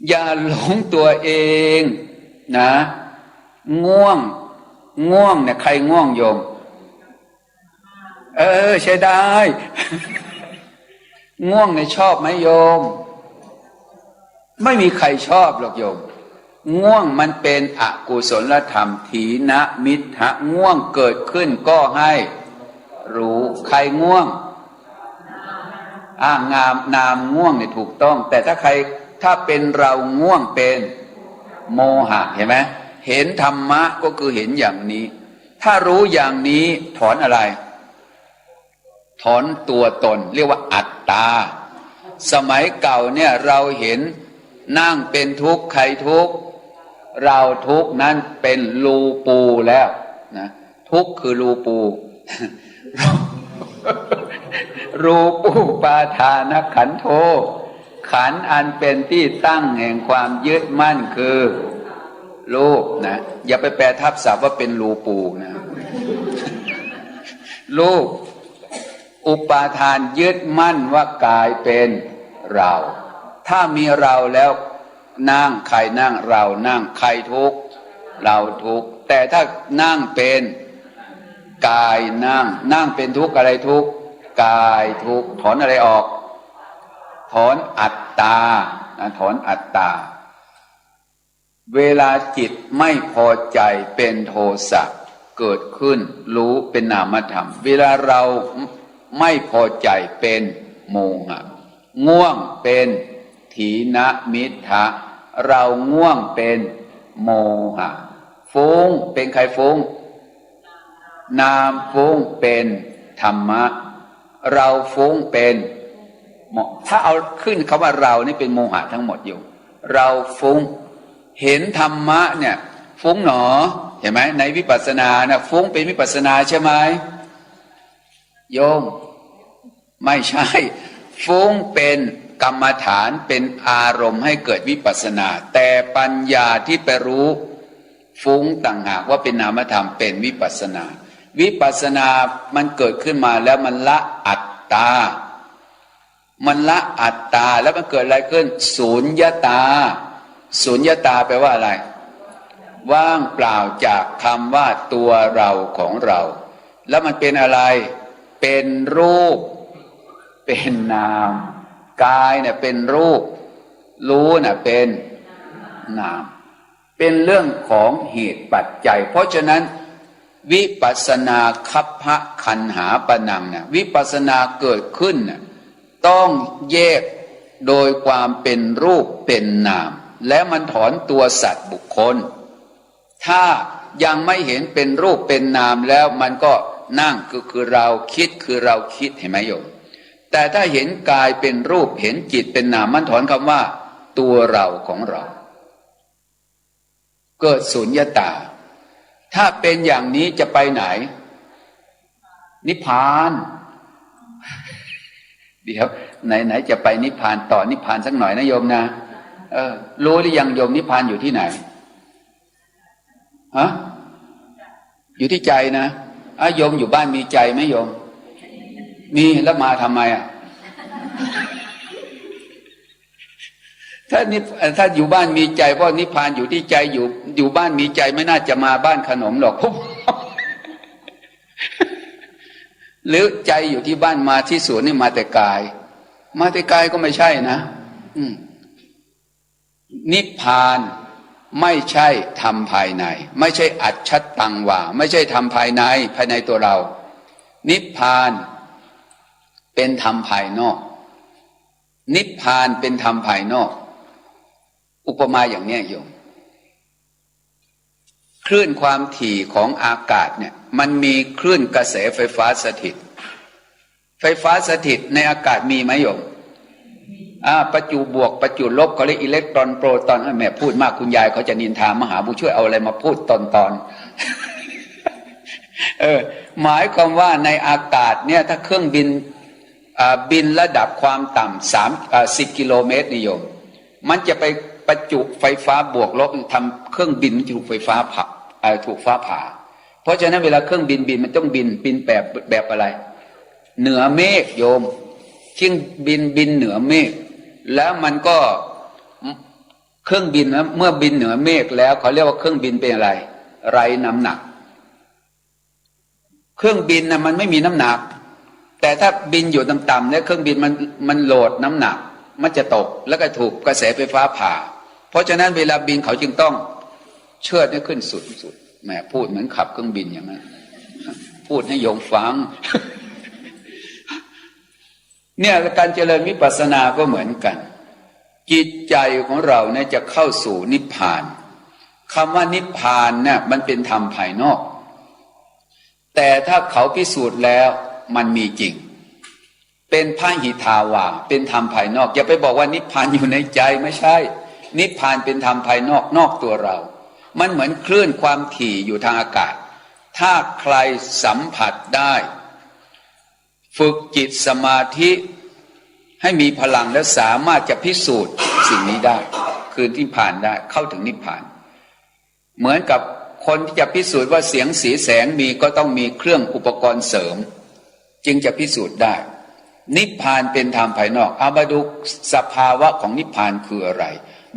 อย่าหลงตัวเองนะง่วงเนี่ยใครง่วงโยมใช้ได้ ง่วงเนี่ยชอบไหมโยมไม่มีใครชอบหรอกโยมง่วงมันเป็นอกุศลธรรมถีนมิทธะง่วงเกิดขึ้นก็ให้รู้ใครง่วงนามง่วงเนี่ยถูกต้องแต่ถ้าเป็นเราง่วงเป็นโมหะเห็นไหมเห็นธรรมะก็คือเห็นอย่างนี้ถ้ารู้อย่างนี้ถอนอะไรถอนตัวตนเรียกว่าอัตตาสมัยเก่าเนี่ยเราเห็นนั่งเป็นทุกข์ใครทุกข์เราทุกข์นั้นเป็นรูปูแล้วนะทุกข์คือรูปู รูปูปาทานขันโธขันธ์อันเป็นที่ตั้งแห่งความยึดมั่นคือรูปนะอย่าไปแปลทับศัพท์ว่าเป็นรูปูนะรูปอุปาทานยึดมั่นว่ากายเป็นเราถ้ามีเราแล้วนั่งใครนั่งเรานั่งใครทุกข์เราทุกข์แต่ถ้านั่งเป็นกายนั่งเป็นทุกข์อะไรทุกข์กายทุกข์ถอนอะไรออกถอนอัตตาถอนอัตตาเวลาจิตไม่พอใจเป็นโทสะเกิดขึ้นรู้เป็นนามธรรมเวลาเราไม่พอใจเป็นโมหะง่วงเป็นถีนมิทธะเราง่วงเป็นโมหะฟุ้งเป็นใครฟุ้งนามฟุ้งเป็นธรรมะเราฟุ้งเป็นถ้าเอาขึ้นคำว่าเรานี่เป็นโมหะทั้งหมดอยู่เราฟุ้งเห็นธรรมะเนี่ยฟุ้งหนอเห็นไหมในวิปัสสนาเนี่ยฟุ้งเป็นวิปัสสนาใช่ไหมโยมไม่ใช่ฟุ้งเป็นกรรมฐานเป็นอารมณ์ให้เกิดวิปัสสนาแต่ปัญญาที่ไปรู้ฟุ้งต่างหากว่าเป็นนามธรรมเป็นวิปัสสนาวิปัสสนามันเกิดขึ้นมาแล้วมันละอัตตาแล้วมันเกิดอะไรขึ้นสูญญตาแปลว่าอะไรว่างเปล่าจากคำว่าตัวเราของเราแล้วมันเป็นอะไรเป็นรูปเป็นนามกายเนี่ยเป็นรูปรู้น่ะเป็นนามเป็นเรื่องของเหตุปัจจัยเพราะฉะนั้นวิปัสสนาคัพพะคันหาปนังเนี่ยวิปัสสนาเกิดขึ้นน่ะต้องแยกโดยความเป็นรูปเป็นนามและมันถอนตัวสัตว์บุคคลถ้ายังไม่เห็นเป็นรูปเป็นนามแล้วมันก็นั่งคือเราคิดคือเราคิดเห็นไหมโยมแต่ถ้าเห็นกายเป็นรูปเห็นจิตเป็นนามมันถอนคำว่าตัวเราของเราเกิดสุญญตาถ้าเป็นอย่างนี้จะไปไหนนิพพานเดี๋ยวไหนจะไปนิพพานต่อนิพพานสักหน่อยนะโยมนะรู้หรือยังโยมนิพพานอยู่ที่ไหนฮะอยู่ที่ใจนะโยมอยู่บ้านมีใจไหมโยมมีแล้วมาทำไมถ้าอยู่บ้านมีใจเพราะนิพพานอยู่ที่ใจอยู่บ้านมีใจไม่น่าจะมาบ้านขนมหรอก หรือใจอยู่ที่บ้านมาที่สวนนี่มาแต่กายก็ไม่ใช่นะ นิพพานไม่ใช่ธรรมภายในไม่ใช่อัจฉตังวาไม่ใช่ธรรมภายในตัวเรานิพพานเป็นธรรมภายนอกนิพพานเป็นธรรมภายนอกอุปมาอย่างนี้โยมคลื่นความถี่ของอากาศเนี่ยมันมีคลื่นกระแสไฟฟ้าสถิตไฟฟ้าสถิตในอากาศมีไหมโยมประจุบวกประจุลบเขาเรียกอิเล็กตรอนโปรตอนแม่พูดมากคุณยายเขาจะนินทามหาบุช่วยเอาอะไรมาพูดตอนหมายความว่าในอากาศเนี่ยถ้าเครื่องบินบินระดับความต่ำ10 กิโลเมตรนิยมมันจะไปประจุไฟฟ้าบวกลบทำเครื่องบินถูกไฟฟ้าถูกฟ้าผ่าเพราะฉะนั้นเวลาเครื่องบินมันต้องบินแบบอะไรเหนือเมฆโยมเครื่องบินเหนือเมฆแล้วมันก็เครื่องบินนะเมื่อบินเหนือเมฆแล้วเขาเรียกว่าเครื่องบินเป็นอะไรไร้น้ำหนักเครื่องบินนะมันไม่มีน้ำหนักแต่ถ้าบินอยู่ต่ำๆเนี่ยเครื่องบินมันโหลดน้ำหนักมันจะตกแล้วก็ถูกกระแสไฟฟ้าผ่าเพราะฉะนั้นเวลาบินเขาจึงต้องเชิดให้ขึ้นสุดแหมพูดเหมือนขับเครื่องบินอย่างนั้นพูดให้โยมฟัง เนี่ยการเจริญวิปัสสนาก็เหมือนกันจิตใจของเราเนี่ยจะเข้าสู่นิพพานคำว่านิพพานเนี่ยมันเป็นธรรมภายนอกแต่ถ้าเขาพิสูจน์แล้วมันมีจริงเป็นพหิทาวาเป็นธรรมภายนอกอย่าไปบอกว่านิพพานอยู่ในใจไม่ใช่นิพพานเป็นธรรมภายนอกนอกตัวเรามันเหมือนคลื่นความถี่อยู่ทางอากาศถ้าใครสัมผัสได้ฝึกจิตสมาธิให้มีพลังและสามารถจะพิสูจน์สิ่งนี้ได้คือนิพพานได้เข้าถึงนิพพานเหมือนกับคนที่จะพิสูจน์ว่าเสียงสีแสงมีก็ต้องมีเครื่องอุปกรณ์เสริมจึงจะพิสูจน์ได้นิพพานเป็นธรรมภายนอกเอามาดูสภาวะของนิพพานคืออะไร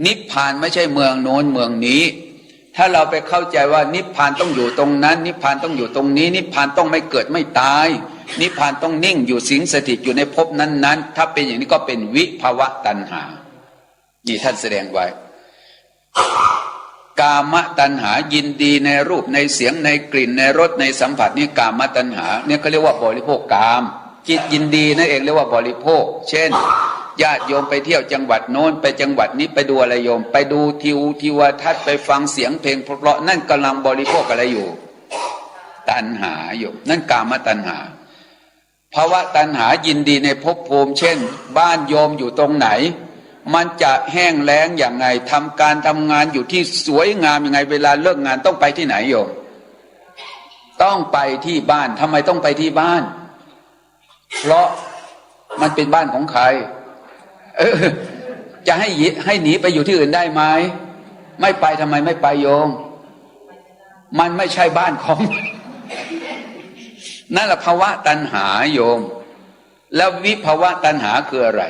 นิพพานไม่ใช่เมืองโน้นเมืองนี้ถ้าเราไปเข้าใจว่านิพพานต้องอยู่ตรงนั้นนิพพานต้องอยู่ตรงนี้นิพพานต้องไม่เกิดไม่ตายนิพพานต้องนิ่งอยู่สิงสถิตอยู่ในภพนั้นๆถ้าเป็นอย่างนี้ก็เป็นวิภวตัณหานี่ท่านแสดงไว้กามตัณหายินดีในรูปในเสียงในกลิ่นในรสในสัมผัสนี่กามตัณหาเนี่ยเขาเรียกว่าบริโภคกามจิตยินดีนั่นเองเรียกว่าบริโภคเช่นญาติโยมไปเที่ยวจังหวัดโน้นไปจังหวัดนี้ไปดูอะไรโยมไปดูทิวทัศน์ไปฟังเสียงเพลงเพราะนั่นกำลังบริโภคอะไรอยู่ตัณหาโยมนั่นกามตัณหาภาวะตัณหายินดีในภพภูมิเช่นบ้านโยมอยู่ตรงไหนมันจะแห้งแล้งอย่างไงทำการทำงานอยู่ที่สวยงามยังไงเวลาเลิกงานต้องไปที่ไหนโยมต้องไปที่บ้านทำไมต้องไปที่บ้านเพราะมันเป็นบ้านของใครจะให้หนีไปอยู่ที่อื่นได้ไหมไม่ไปทำไมไม่ไปโยมมันไม่ใช่บ้านของนั่นแหละภาวะตัณหาโยมแล้ววิภาวะตัณหาคืออะไร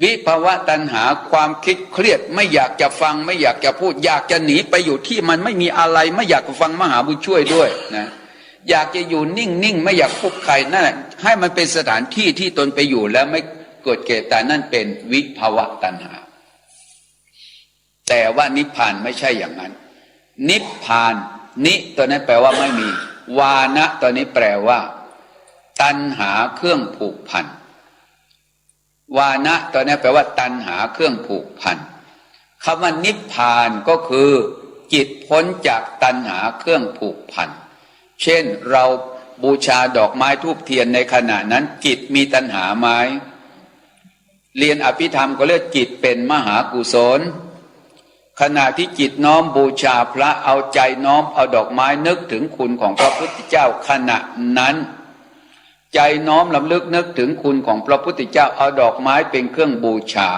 วิภาวะตัณหาความคิดเครียดไม่อยากจะฟังไม่อยากจะพูดอยากจะหนีไปอยู่ที่มันไม่มีอะไรไม่อยากฟังมหาบุญช่วยด้วยนะอยากจะอยู่นิ่งๆไม่อยากพบใครนั่นแหละให้มันเป็นสถานที่ที่ตนไปอยู่แล้วไม่เกิดเกตแต่นั่นเป็นวิภาวะตัณหาแต่ว่านิพพานไม่ใช่อย่างนั้นนิพพานนิตัวนั้นแปลว่าไม่มีวานะตัวนี้แปลว่าตัณหาเครื่องผูกพันวานะตัวนี้แปลว่าตัณหาเครื่องผูกพันคำว่านิพพานก็คือจิตพ้นจากตัณหาเครื่องผูกพันเช่นเราบูชาดอกไม้ธูปเทียนในขณะนั้นจิตมีตัณหาไหมเรียนอภิธรรมก็เรียกจิตเป็นมหากุศลขณะที่จิตน้อมบูชาพระเอาใจน้อมเอาดอกไม้นึกถึงคุณของพระพุทธเจ้าขณะนั้นใจน้อมลำลึกนึกถึงคุณของพระพุทธเจ้าเอาดอกไม้เป็นเครื่องบูชา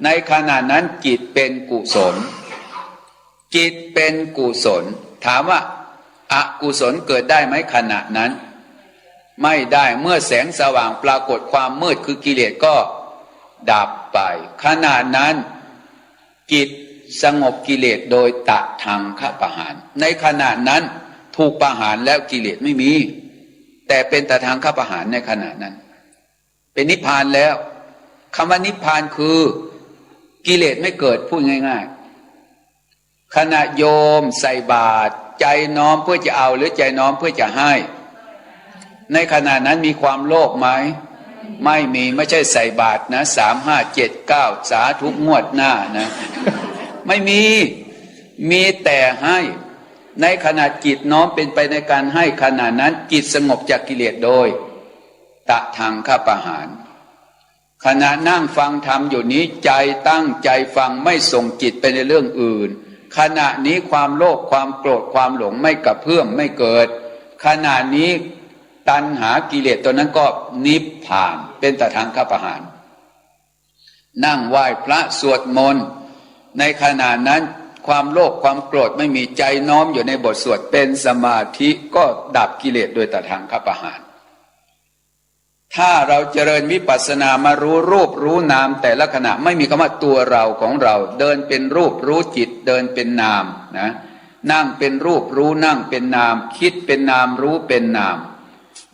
ในขณะนั้นจิตเป็นกุศลจิตเป็นกุศลถามว่าอกุศลเกิดได้ไหมขณะนั้นไม่ได้เมื่อแสงสว่างปรากฏความมืดคือกิเลสก็ดับไปขณะนั้นจิตสงบกิเลสโดยตะทางฆประหารในขณะนั้นถูกประหารแล้วกิเลสไม่มีแต่เป็นตะทางฆประหารในขณะนั้นเป็นนิพพานแล้วคำว่านิพพานคือ กิเลสไม่เกิดพูดง่ายๆขณะโยมใส่บาตรใจน้อมเพื่อจะเอาหรือใจน้อมเพื่อจะให้ในขณะนั้นมีความโลภไหมไม่มีไม่ใช่ใส่บาตรนะ3579สาธุงวดหน้านะไม่มีแต่ให้ในขณะจิตน้อมเป็นไปในการให้ขณะนั้นจิตสงบจากกิเลสโดยตะทางฆปหารขณะนั่งฟังธรรมอยู่นี้ใจตั้งใจฟังไม่ส่งจิตไปในเรื่องอื่นขณะนี้ความโลภความโกรธความหลงไม่กระเพื่อมไม่เกิดขณะนี้ตัณหากิเลสตัวนั้นก็นิพพานเป็นตะทางฆปหารนั่งไหว้พระสวดมนต์ในขณะนั้นความโลภความโกรธไม่มีใจน้อมอยู่ในบทสวดเป็นสมาธิก็ดับกิเลสโดยตะทางฆปหารถ้าเราเจริญวิปัสสนามารู้รูปรู้นามแต่ละขณะไม่มีคำว่าตัวเราของเราเดินเป็นรูปรู้จิตเดินเป็นนามนะนั่งเป็นรูปรู้นั่งเป็นนามคิดเป็นนามรู้เป็นนาม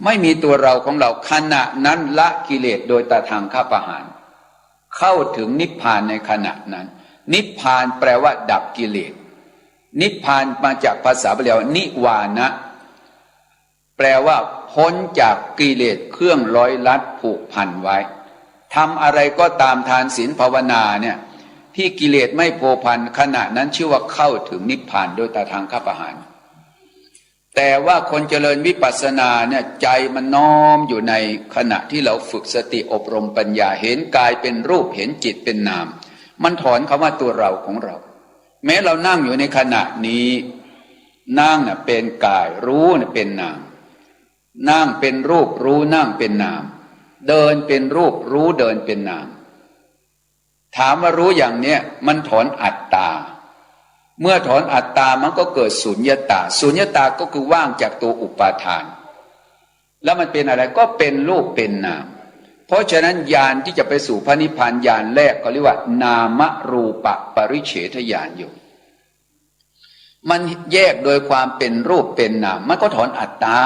ไม่มีตัวเราของเราขณะนั้นละกิเลสโดยตะทางฆปหารเข้าถึงนิพพานในขณะนั้นนิพพานแปลว่าดับกิเลสนิพพานมาจากภาษาบาลีว่านิวานะแปลว่าพ้นจากกิเลสเครื่องร้อยลัดผูกพันไว้ทำอะไรก็ตามทานศีลภาวนาเนี่ยที่กิเลสไม่โผพันขณะนั้นชื่อว่าเข้าถึงนิพพานโดยตะทางฆปหารแต่ว่าคนเจริญวิปัสสนาเนี่ยใจมันน้อมอยู่ในขณะที่เราฝึกสติอบรมปัญญาเห็นกายเป็นรูปเห็นจิตเป็นนามมันถอนคำว่าตัวเราของเราแม้เรานั่งอยู่ในขณะนี้นั่งน่ะเป็นกายรู้น่ะเป็นนามนั่งเป็นรูปรู้นั่งเป็นนามเดินเป็นรูปรู้เดินเป็นนามถามว่ารู้อย่างเนี้ยมันถอนอัตตาเมื่อถอนอัตตามันก็เกิดสุญญตาสุญญตาก็คือว่างจากตัวอุปาทานแล้วมันเป็นอะไรก็เป็นรูปเป็นนามเพราะฉะนั้นญาณที่จะไปสู่พระนิพพานญาณแรกก็เรียกว่านามรูปปริเฉทญาณอยู่มันแยกโดยความเป็นรูปเป็นนามมันก็ถอนอัตตา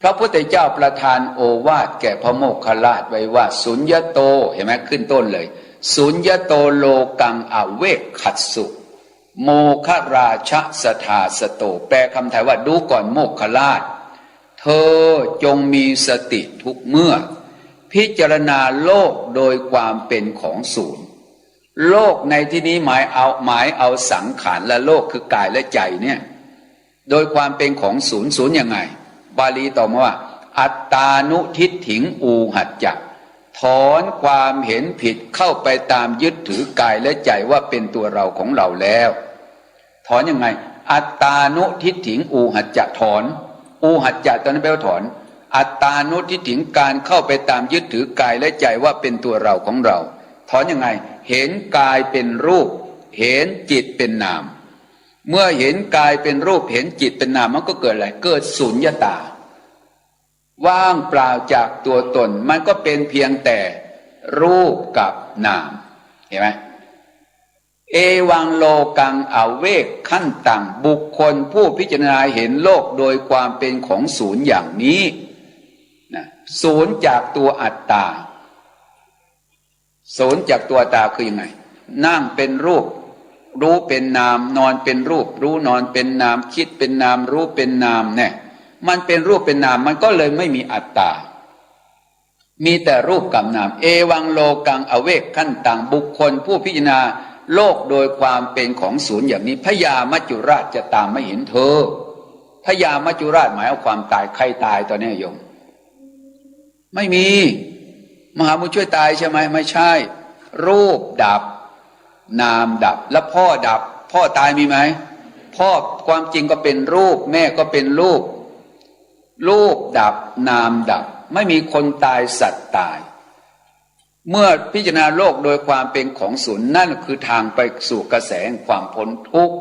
พระพุทธเจ้าประทานโอวาทแก่พระโมคคัลลาชไว้ว่าสุญญโตเห็นไหมขึ้นต้นเลยสุญญโตโลกังอเวกขัสสุโมคราชสทาสโตแปลคำไทยว่าดูก่อนโมคคัลลาชเธอจงมีสติทุกเมื่อพิจารณาโลกโดยความเป็นของศูนย์โลกในที่นี้หมายเอาสังขารและโลกคือกายและใจเนี่ยโดยความเป็นของศูนย์ศูนย์ยังไงบาลีต่อมาว่าอัตตานุทิฏฐิงอูหัจจะถอนความเห็นผิดเข้าไปตามยึดถือกายและใจว่าเป็นตัวเราของเราแล้วถอนยังไงอัตตานุทิฏฐิงอูหัจจะถอนอูหัจจะตอนนั้นแปลว่าถอนอัตตานุทิฏฐิงการเข้าไปตามยึดถือกายและใจว่าเป็นตัวเราของเราถอนยังไงเห็นกายเป็นรูปเห็นจิตเป็นนามเมื่อเห็นกายเป็นรูปเห็นจิตเป็นนามมันก็เกิดอะไรเกิดสุญญตาว่างเปล่าจากตัวตนมันก็เป็นเพียงแต่รูปกับนามเห็นไหมเอวังโลกังอเวกขั้นต่างบุคคลผู้พิจารณาเห็นโลกโดยความเป็นของศูนย์อย่างนี้นะศูนย์จากตัวอัตตาศูนย์จากตัวอัตตาคือยังไงนั่งเป็นรูปรู้เป็นนามนอนเป็นรูปรู้นอนเป็นนามคิดเป็นนามรู้เป็นนามเนี่ยมันเป็นรูปเป็นนามมันก็เลยไม่มีอัตตามีแต่รูปกับนามเอวังโลกังอเวกขั้นต่างบุคคลผู้พิจารณาโลกโดยความเป็นของศูนย์อย่างนี้พญามัจจุราชจะตามไม่เห็นเธอพญามัจจุราชหมายเอาความตายใครตายตอนนี้โยมไม่มีมหามุช่วยตายใช่ไหมไม่ใช่รูปดับนามดับแล้วพ่อดับพ่อตายมีไหมพ่อความจริงก็เป็นรูปแม่ก็เป็นรูปรูปดับนามดับไม่มีคนตายสัตว์ตายเมื่อพิจารณาโลกโดยความเป็นของศูนย์นั่นคือทางไปสู่กระแสแห่งความพ้นทุกข์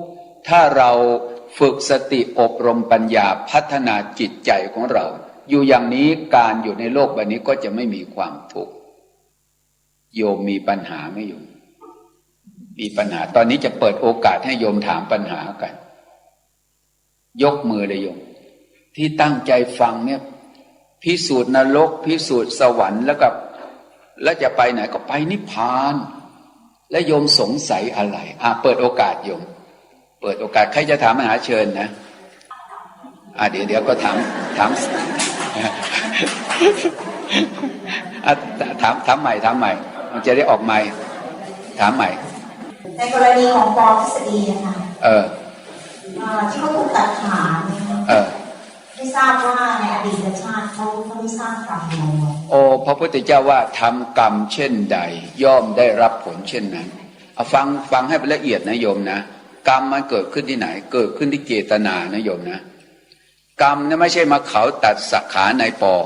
ถ้าเราฝึกสติอบรมปัญญาพัฒนาจิตใจของเราอยู่อย่างนี้การอยู่ในโลกใบนี้ก็จะไม่มีความทุกข์โยมมีปัญหาไหมโยมมีปัญหาตอนนี้จะเปิดโอกาสให้โยมถามปัญหากันยกมือเลยโยมที่ตั้งใจฟังเนี่ยพิสูจน์นรกพิสูจน์สวรรค์แล้วจะไปไหนก็ไปนิพพาน และโยมสงสัยอะไรเปิดโอกาสโยมเปิดโอกาสใครจะถามมหาเชิญนะเดี๋ยวก็ถามถามใหม่มันจะได้ออกใหม่ถามใหม่ในกรณีของปอทฤษฎีนะคะที่เขาถูกตัดขาไม่ทราบว่าในอดีตชาติเขาได้สร้างกรรมอะไรพระพุทธเจ้าว่าทำกรรมเช่นใดย่อมได้รับผลเช่นนั้นฟังให้ละเอียดนะโยมนะกรรมมันเกิดขึ้นที่ไหนเกิดขึ้นที่เจตนานะโยมนะกรรมเนี่ยไม่ใช่มาเขาตัดสักขาในปอ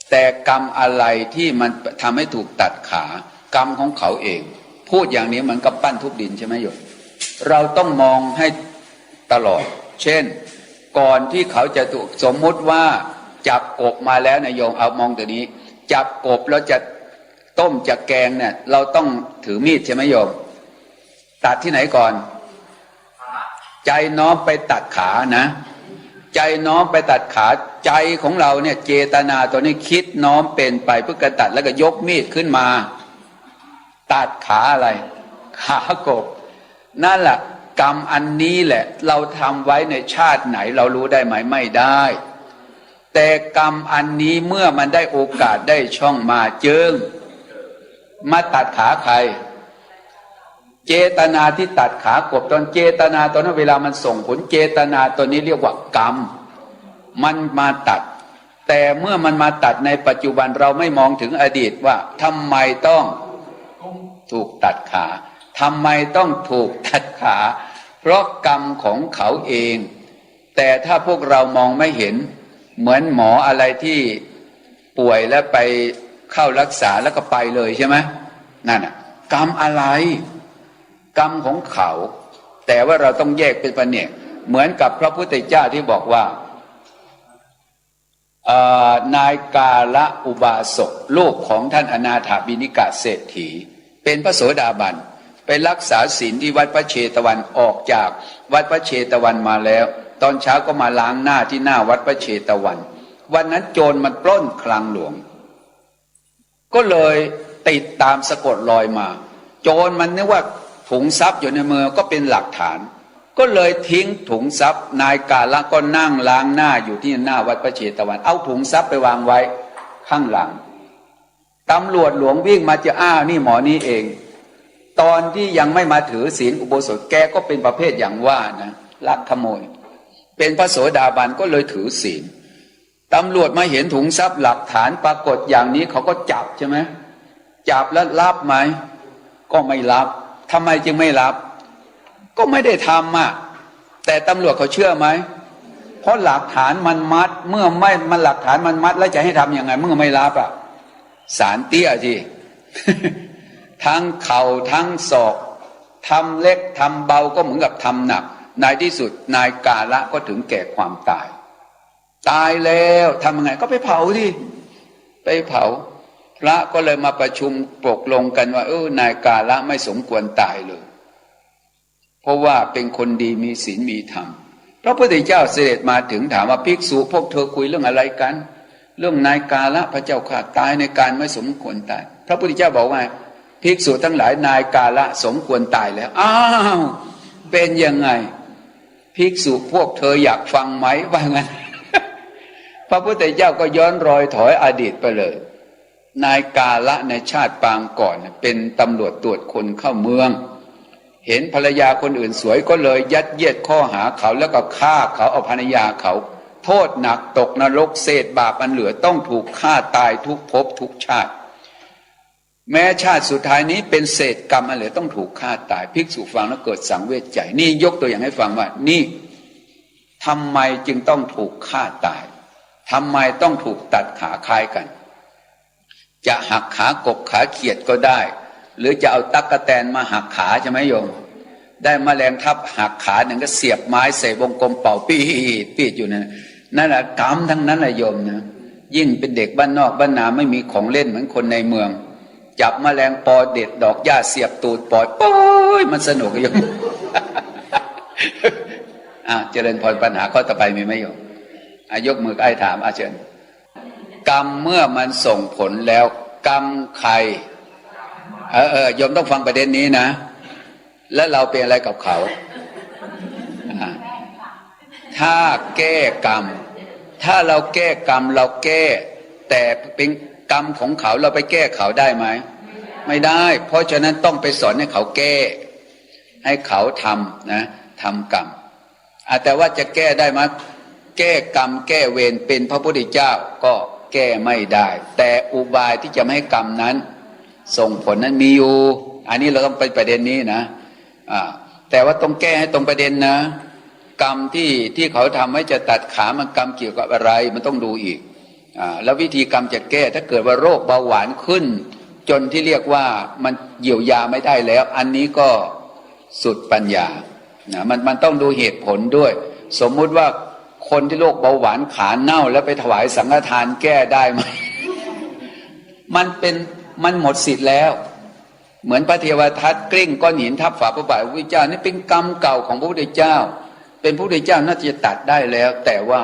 แต่กรรมอะไรที่มันทำให้ถูกตัดขากรรมของเขาเองพูดอย่างนี้มันก็ปั้นทุบดินใช่ไหมโยมเราต้องมองให้ตลอดเช่นก่อนที่เขาจะถูกสมมุติว่าจับกบมาแล้วนะโยมเอามองตัวนี้จับกบแล้วจะต้มจะแกงเนี่ยเราต้องถือมีดใช่ไหมโยมตัดที่ไหนก่อนใจน้อมไปตัดขานะใจน้อมไปตัดขาใจของเราเนี่ยเจตนาตัวนี้คิดน้อมเป็นไปเพื่อกระตัดแล้วก็ยกมีดขึ้นมาตัดขาอะไรขากบนั่นแหละกรรมอันนี้แหละเราทำไว้ในชาติไหนเรารู้ได้ไหมไม่ได้แต่กรรมอันนี้เมื่อมันได้โอกาสได้ช่องมาจึงมาตัดขาใครเจตนาที่ตัดขากบตอนเจตนาตอนนั้นเวลามันส่งผลเจตนาตัวนี้เรียกว่ากรรมมันมาตัดแต่เมื่อมันมาตัดในปัจจุบันเราไม่มองถึงอดีตว่าทำไมต้องถูกตัดขาทำไมต้องถูกตัดขาเพราะกรรมของเขาเองแต่ถ้าพวกเรามองไม่เห็นเหมือนหมออะไรที่ป่วยแล้วไปเข้ารักษาแล้วก็ไปเลยใช่ไหมนั่นน่ะกรรมอะไรกรรมของเขาแต่ว่าเราต้องแยกเป็นประเด็นเหมือนกับพระพุทธเจ้าที่บอกว่านายกาละอุบาสกลูกของท่านอนาถบิณฑิกะเศรษฐีเป็นพระโสดาบันไปรักษาศีลที่วัดพระเชตวันออกจากวัดพระเชตวันมาแล้วตอนเช้าก็มาล้างหน้าที่หน้าวัดพระเชตวันวันนั้นโจรมันปล้นคลังหลวงก็เลยติดตามสะกดรอยมาโจรมันนึกว่าถุงทรัพย์อยู่ในมือก็เป็นหลักฐานก็เลยทิ้งถุงทรัพย์นายกาละก็นั่งล้างหน้าอยู่ที่หน้าวัดพระเชตวันเอาถุงทรัพย์ไปวางไว้ข้างหลังตำรวจหลวงวิ่งมาจะนี่หมอนี่เองตอนที่ยังไม่มาถือศีลอุโบสถแกก็เป็นประเภทอย่างว่านะลักขโมยเป็นพระโสดาบันก็เลยถือศีลตำรวจมาเห็นถุงทรัพย์หลักฐานปรากฏอย่างนี้เขาก็จับใช่ไหมจับแล้วรับไหมก็ไม่รับทำไมจึงไม่รับก็ไม่ได้ทำแต่ตำรวจเขาเชื่อไหมเพราะหลักฐานมันมัดเมื่อไม่มันหลักฐานมันมัดแล้วจะให้ทำยังไงเมื่อไม่รับศาลเตี้ยที ทั้งเข่าทั้งศอกทำเล็กทำเบาก็เหมือนกับทำหนักในที่สุดนายกาละก็ถึงแก่ความตายแล้วทำยังไงก็ไปเผาที่ไปเผาพระก็เลยมาประชุมปกลงกันว่านายกาละไม่สมควรตายเลยเพราะว่าเป็นคนดีมีศีลมีธรรมพระพุทธเจ้าเสด็จมาถึงถามว่าภิกษุพวกเธอคุยเรื่องอะไรกันเรื่องนายกาละพระเจ้าข้าตายในการไม่สมควรตายพระพุทธเจ้าบอกว่าภิกษุทั้งหลายนายกาละสมควรตายแล้วเป็นยังไงภิกษุพวกเธออยากฟังไหมว่างั้น พระพุทธเจ้าก็ย้อนรอยถอยอดีตไปเลยนายกาละในชาติปางก่อนเป็นตำรวจตรวจคนเข้าเมืองเห็นภรรยาคนอื่นสวยก็เลยยัดเยียดข้อหาเขาแล้วก็ฆ่าเขาเอาภรรยาเขาโทษหนักตกนรกเศษบาปอันเหลือต้องถูกฆ่าตายทุกภพทุกชาติแม้ชาติสุดท้ายนี้เป็นเศษกรรมอันเหลือต้องถูกฆ่าตายภิกษุฟังแล้วเกิดสังเวชใจนี่ยกตัวอย่างให้ฟังว่านี่ทำไมจึงต้องถูกฆ่าตายทำไมต้องถูกตัดขาคล้ายกันจะหักขากบขาเขียดก็ได้หรือจะเอาตั๊กแตนมาหักขาใช่ไหมโยมได้แมลงทับหักขาหนึ่งก็เสียบไม้ใส่วงกลมเป่าปีดอยู่นั่นแหละกรรมทั้งนั้นแหละโยมนะยิ่งเป็นเด็กบ้านนอกบ้านนาไม่มีของเล่นเหมือนคนในเมืองจับแมลงปอเด็ดดอกหญ้าเสียบตูดปล่อยโอ้ยมันสนุกโยม เจริญพรปัญหาข้อต่อไปมีไหมโยมยกมือไอ้ถามเชิญกรรมเมื่อมันส่งผลแล้วกรรมใคร โยมต้องฟังประเด็นนี้นะแล้วเราเป็นอะไรกับเขาถ้าแก้กรรมถ้าเราแก้กรรมเราแก้แต่เป็นกรรมของเขาเราไปแก้เขาได้ไหมไม่ได้เพราะฉะนั้นต้องไปสอนให้เขาแก้ให้เขาทำนะทำกรรมแต่ว่าจะแก้ได้ไหมแก้กรรมแก้เวรเป็นพระพุทธเจ้าก็แก้ไม่ได้แต่อุบายที่จะไม่ให้กรรมนั้นส่งผลนั้นมีอยู่อันนี้เราต้องไปประเด็นนี้นะแต่ว่าต้องแก้ให้ตรงประเด็นนะกรรมที่เขาทำให้จะตัดขามันกรรมเกี่ยวกับอะไรมันต้องดูอีกแล้ววิธีกรรมจะแก้ถ้าเกิดว่าโรคเบาหวานขึ้นจนที่เรียกว่ามันเยียวยาไม่ได้แล้วอันนี้ก็สุดปัญญานะมันต้องดูเหตุผลด้วยสมมุติว่าคนที่โรคเบาหวานขาเน่าแล้วไปถวายสังฆทานแก้ได้ไหม มันหมดสิทธิ์แล้วเหมือนพระเทวทัตกลิ้งก้อนหินทับฝ่าพระบาทพระพุทธเจ้านี่เป็นกรรมเก่าของพระพุทธเจ้าเป็นพระพุทธเจ้าน่าจะตัดได้แล้วแต่ว่า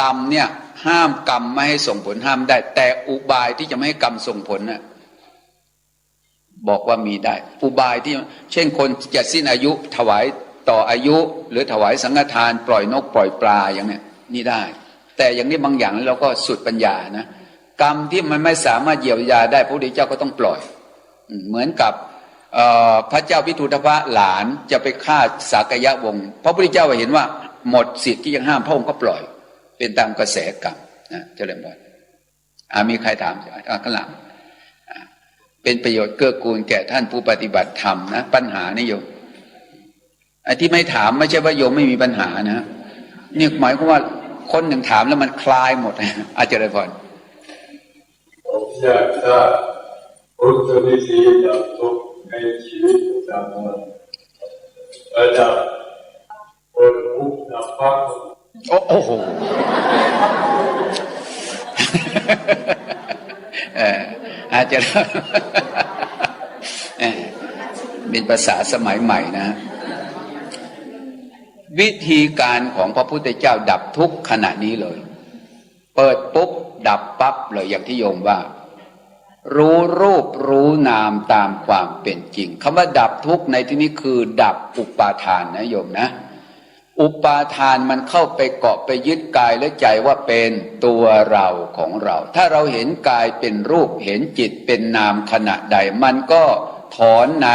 กรรมเนี่ยห้ามกรรมไม่ให้ส่งผลห้ามได้แต่อุบายที่จะไม่ให้กรรมส่งผลน่ะบอกว่ามีได้อุบายที่เช่นคนจะสิ้นอายุถวายต่ออายุหรือถวายสังฆทานปล่อยนกปล่อยปลาอย่างเนี้ยนี่ได้แต่อย่างนี้บางอย่างเราก็สุดปัญญานะกรรมที่มันไม่สามารถเยียวยาได้พระพุทธเจ้าก็ต้องปล่อยเหมือนกับพระเจ้าวิทูตภะหลานจะไปฆ่าสากยะวงศ์พระพุทธเจ้าเห็นว่าหมดสิทธิ์ที่ยังห้ามพระองค์ก็ปล่อยเป็นตามกระแสกรรมนะเจริญพรมีใครถามข้างหลังเป็นประโยชน์เกื้อกูลแก่ท่านผู้ปฏิบัติธรรมนะปัญหานี่โยมไอ้ที่ไม่ถามไม่ใช่ว่าโยมไม่มีปัญหานะนี่หมายความว่าคนหนึ่งถามแล้วมันคลายหมดเจริญพรผมอยากทราบพุทธวิธีดับทุกข์ในชีวิตประจำวันระดับคนมุขดับภักโอ้โหอาจจะเป็นภาษาสมัยใหม่นะวิธีการของพระพุทธเจ้าดับทุกข์ขณะนี้เลยเปิดปุ๊บดับปั๊บเลยอย่างที่โยมว่ารู้รูปรู้นามตามความเป็นจริงคำว่าดับทุกข์ในที่นี้คือดับอุปาทานนะโยมนะอุปาทานมันเข้าไปเกาะไปยึดกายและใจว่าเป็นตัวเราของเราถ้าเราเห็นกายเป็นรูปเห็นจิตเป็นนามขณะใดมันก็ถอนใน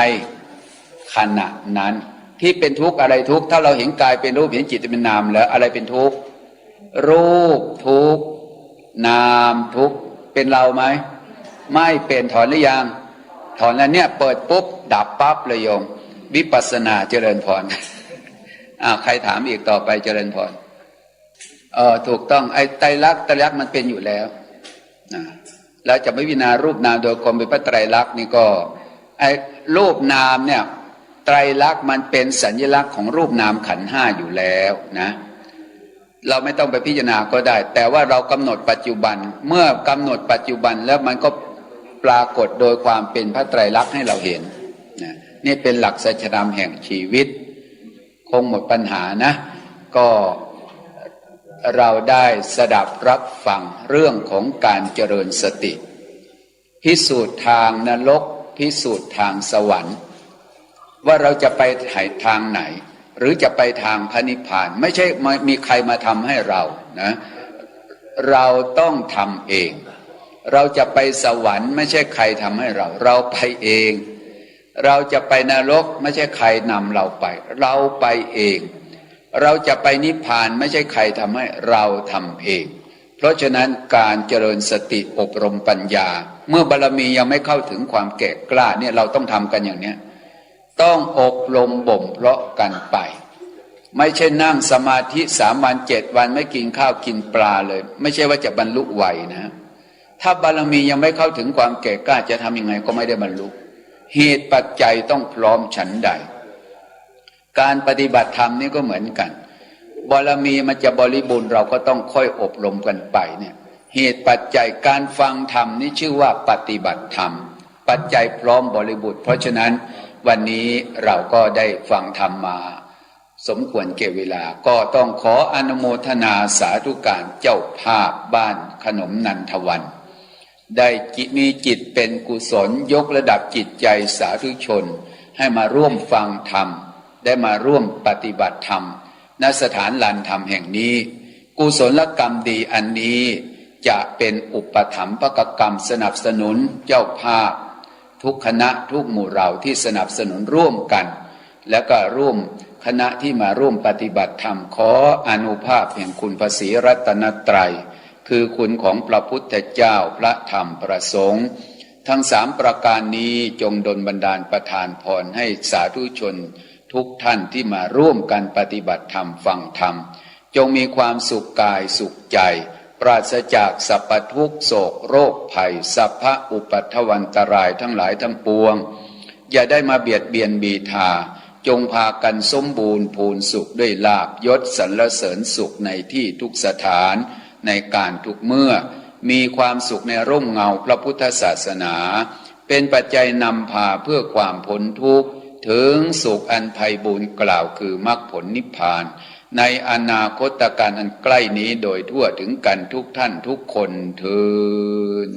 ขณะนั้นที่เป็นทุกข์อะไรทุกข์ถ้าเราเห็นกายเป็นรูปเห็นจิตเป็นนามแล้วอะไรเป็นทุกข์รูปทุกข์นามทุกข์เป็นเราไหมไม่เป็นถอนหรือยังถอนแล้วเนี่ยเปิดปุ๊บดับปั๊บเลยโยมวิปัสสนาเจริญพรใครถามอีกต่อไปเจริญพรถูกต้องไอ้ไตรลักษณ์มันเป็นอยู่แล้วแล้วจะไม่วินารูปนามโดยความเป็นพระไตรลักษณ์นี่ก็ไอ้รูปนามเนี่ยไตรลักษณ์มันเป็นสัญลักษณ์ของรูปนามขันธ์ห้าอยู่แล้วนะเราไม่ต้องไปพิจารณาก็ได้แต่ว่าเรากำหนดปัจจุบันเมื่อกำหนดปัจจุบันแล้วมันก็ปรากฏโดยความเป็นพระไตรลักษณ์ให้เราเห็นนะนี่เป็นหลักสัจธรรมแห่งชีวิตคงหมดปัญหานะก็เราได้สดับรับฟังเรื่องของการเจริญสติพิสูจน์ทางนรกพิสูจน์ทางสวรรค์ว่าเราจะไปทางไหนหรือจะไปทางพระนิพพานไม่ใช่มีใครมาทำให้เรานะเราต้องทำเองเราจะไปสวรรค์ไม่ใช่ใครทำให้เราไปเองเราจะไปนรกไม่ใช่ใครนำเราไปเราไปเองเราจะไปนิพพานไม่ใช่ใครทำให้เราทำเองเพราะฉะนั้นการเจริญสติอบรมปัญญาเมื่อบารมียังไม่เข้าถึงความแก่กล้าเนี่ยเราต้องทำกันอย่างเนี้ยต้องอบรมบ่มเพาะกันไปไม่ใช่นั่งสมาธิ3 วัน 7 วันไม่กินข้าวกินปลาเลยไม่ใช่ว่าจะบรรลุไวนะถ้าบารมียังไม่เข้าถึงความแก่กล้าจะทำยังไงก็ไม่ได้บรรลุเหตุปัจจัยต้องพร้อมฉันใดการปฏิบัติธรรมนี่ก็เหมือนกันบารมีมันจะบริบูรณ์เราก็ต้องค่อยอบรมกันไปเนี่ยเหตุปัจจัยการฟังธรรมนี่ชื่อว่าปฏิบัติธรรมปัจจัยพร้อมบริบูรณ์เพราะฉะนั้นวันนี้เราก็ได้ฟังธรรมมาสมควรแก่เวลาก็ต้องขออนุโมทนาสาธุการเจ้าภาพบ้านขนมนันทวัน ได้มีจิตเป็นกุศลยกระดับจิตใจสาธุชนให้มาร่วมฟังธรรมได้มาร่วมปฏิบัติธรรมณสถานลานธรรมแห่งนี้กุศลกรรมดีอันนี้จะเป็นอุปถัมภกกรรมสนับสนุนเจ้าภาพทุกคณะทุกหมู่เหล่าที่สนับสนุนร่วมกันแล้วก็ร่วมคณะที่มาร่วมปฏิบัติธรรมขออานุภาพแห่งคุณพระศรีรัตนตรัยคือคุณของพระพุทธเจ้าพระธรรมพระสงฆ์ทั้ง3ประการนี้จงดลบันดาลประทานพรให้สาธุชนทุกท่านที่มาร่วมกันปฏิบัติธรรมฟังธรรมจงมีความสุขกายสุขใจปราศจากสัพพทุกข์โศกโรคภัยสัพพะอุปัฏฐวันตรายทั้งหลายทั้งปวงอย่าได้มาเบียดเบียนบีทาจงพากันสมบูรณ์พูนสุขด้วยลาภยศสรรเสริญสุขในที่ทุกสถานในการทุกเมื่อมีความสุขในร่มเงาพระพุทธศาสนาเป็นปัจจัยนำพาเพื่อความพ้นทุกข์ถึงสุขอันไพบูลย์กล่าวคือมรรคผลนิพพานในอนาคตการอันใกล้นี้โดยทั่วถึงกันทุกท่านทุกคนเทอญ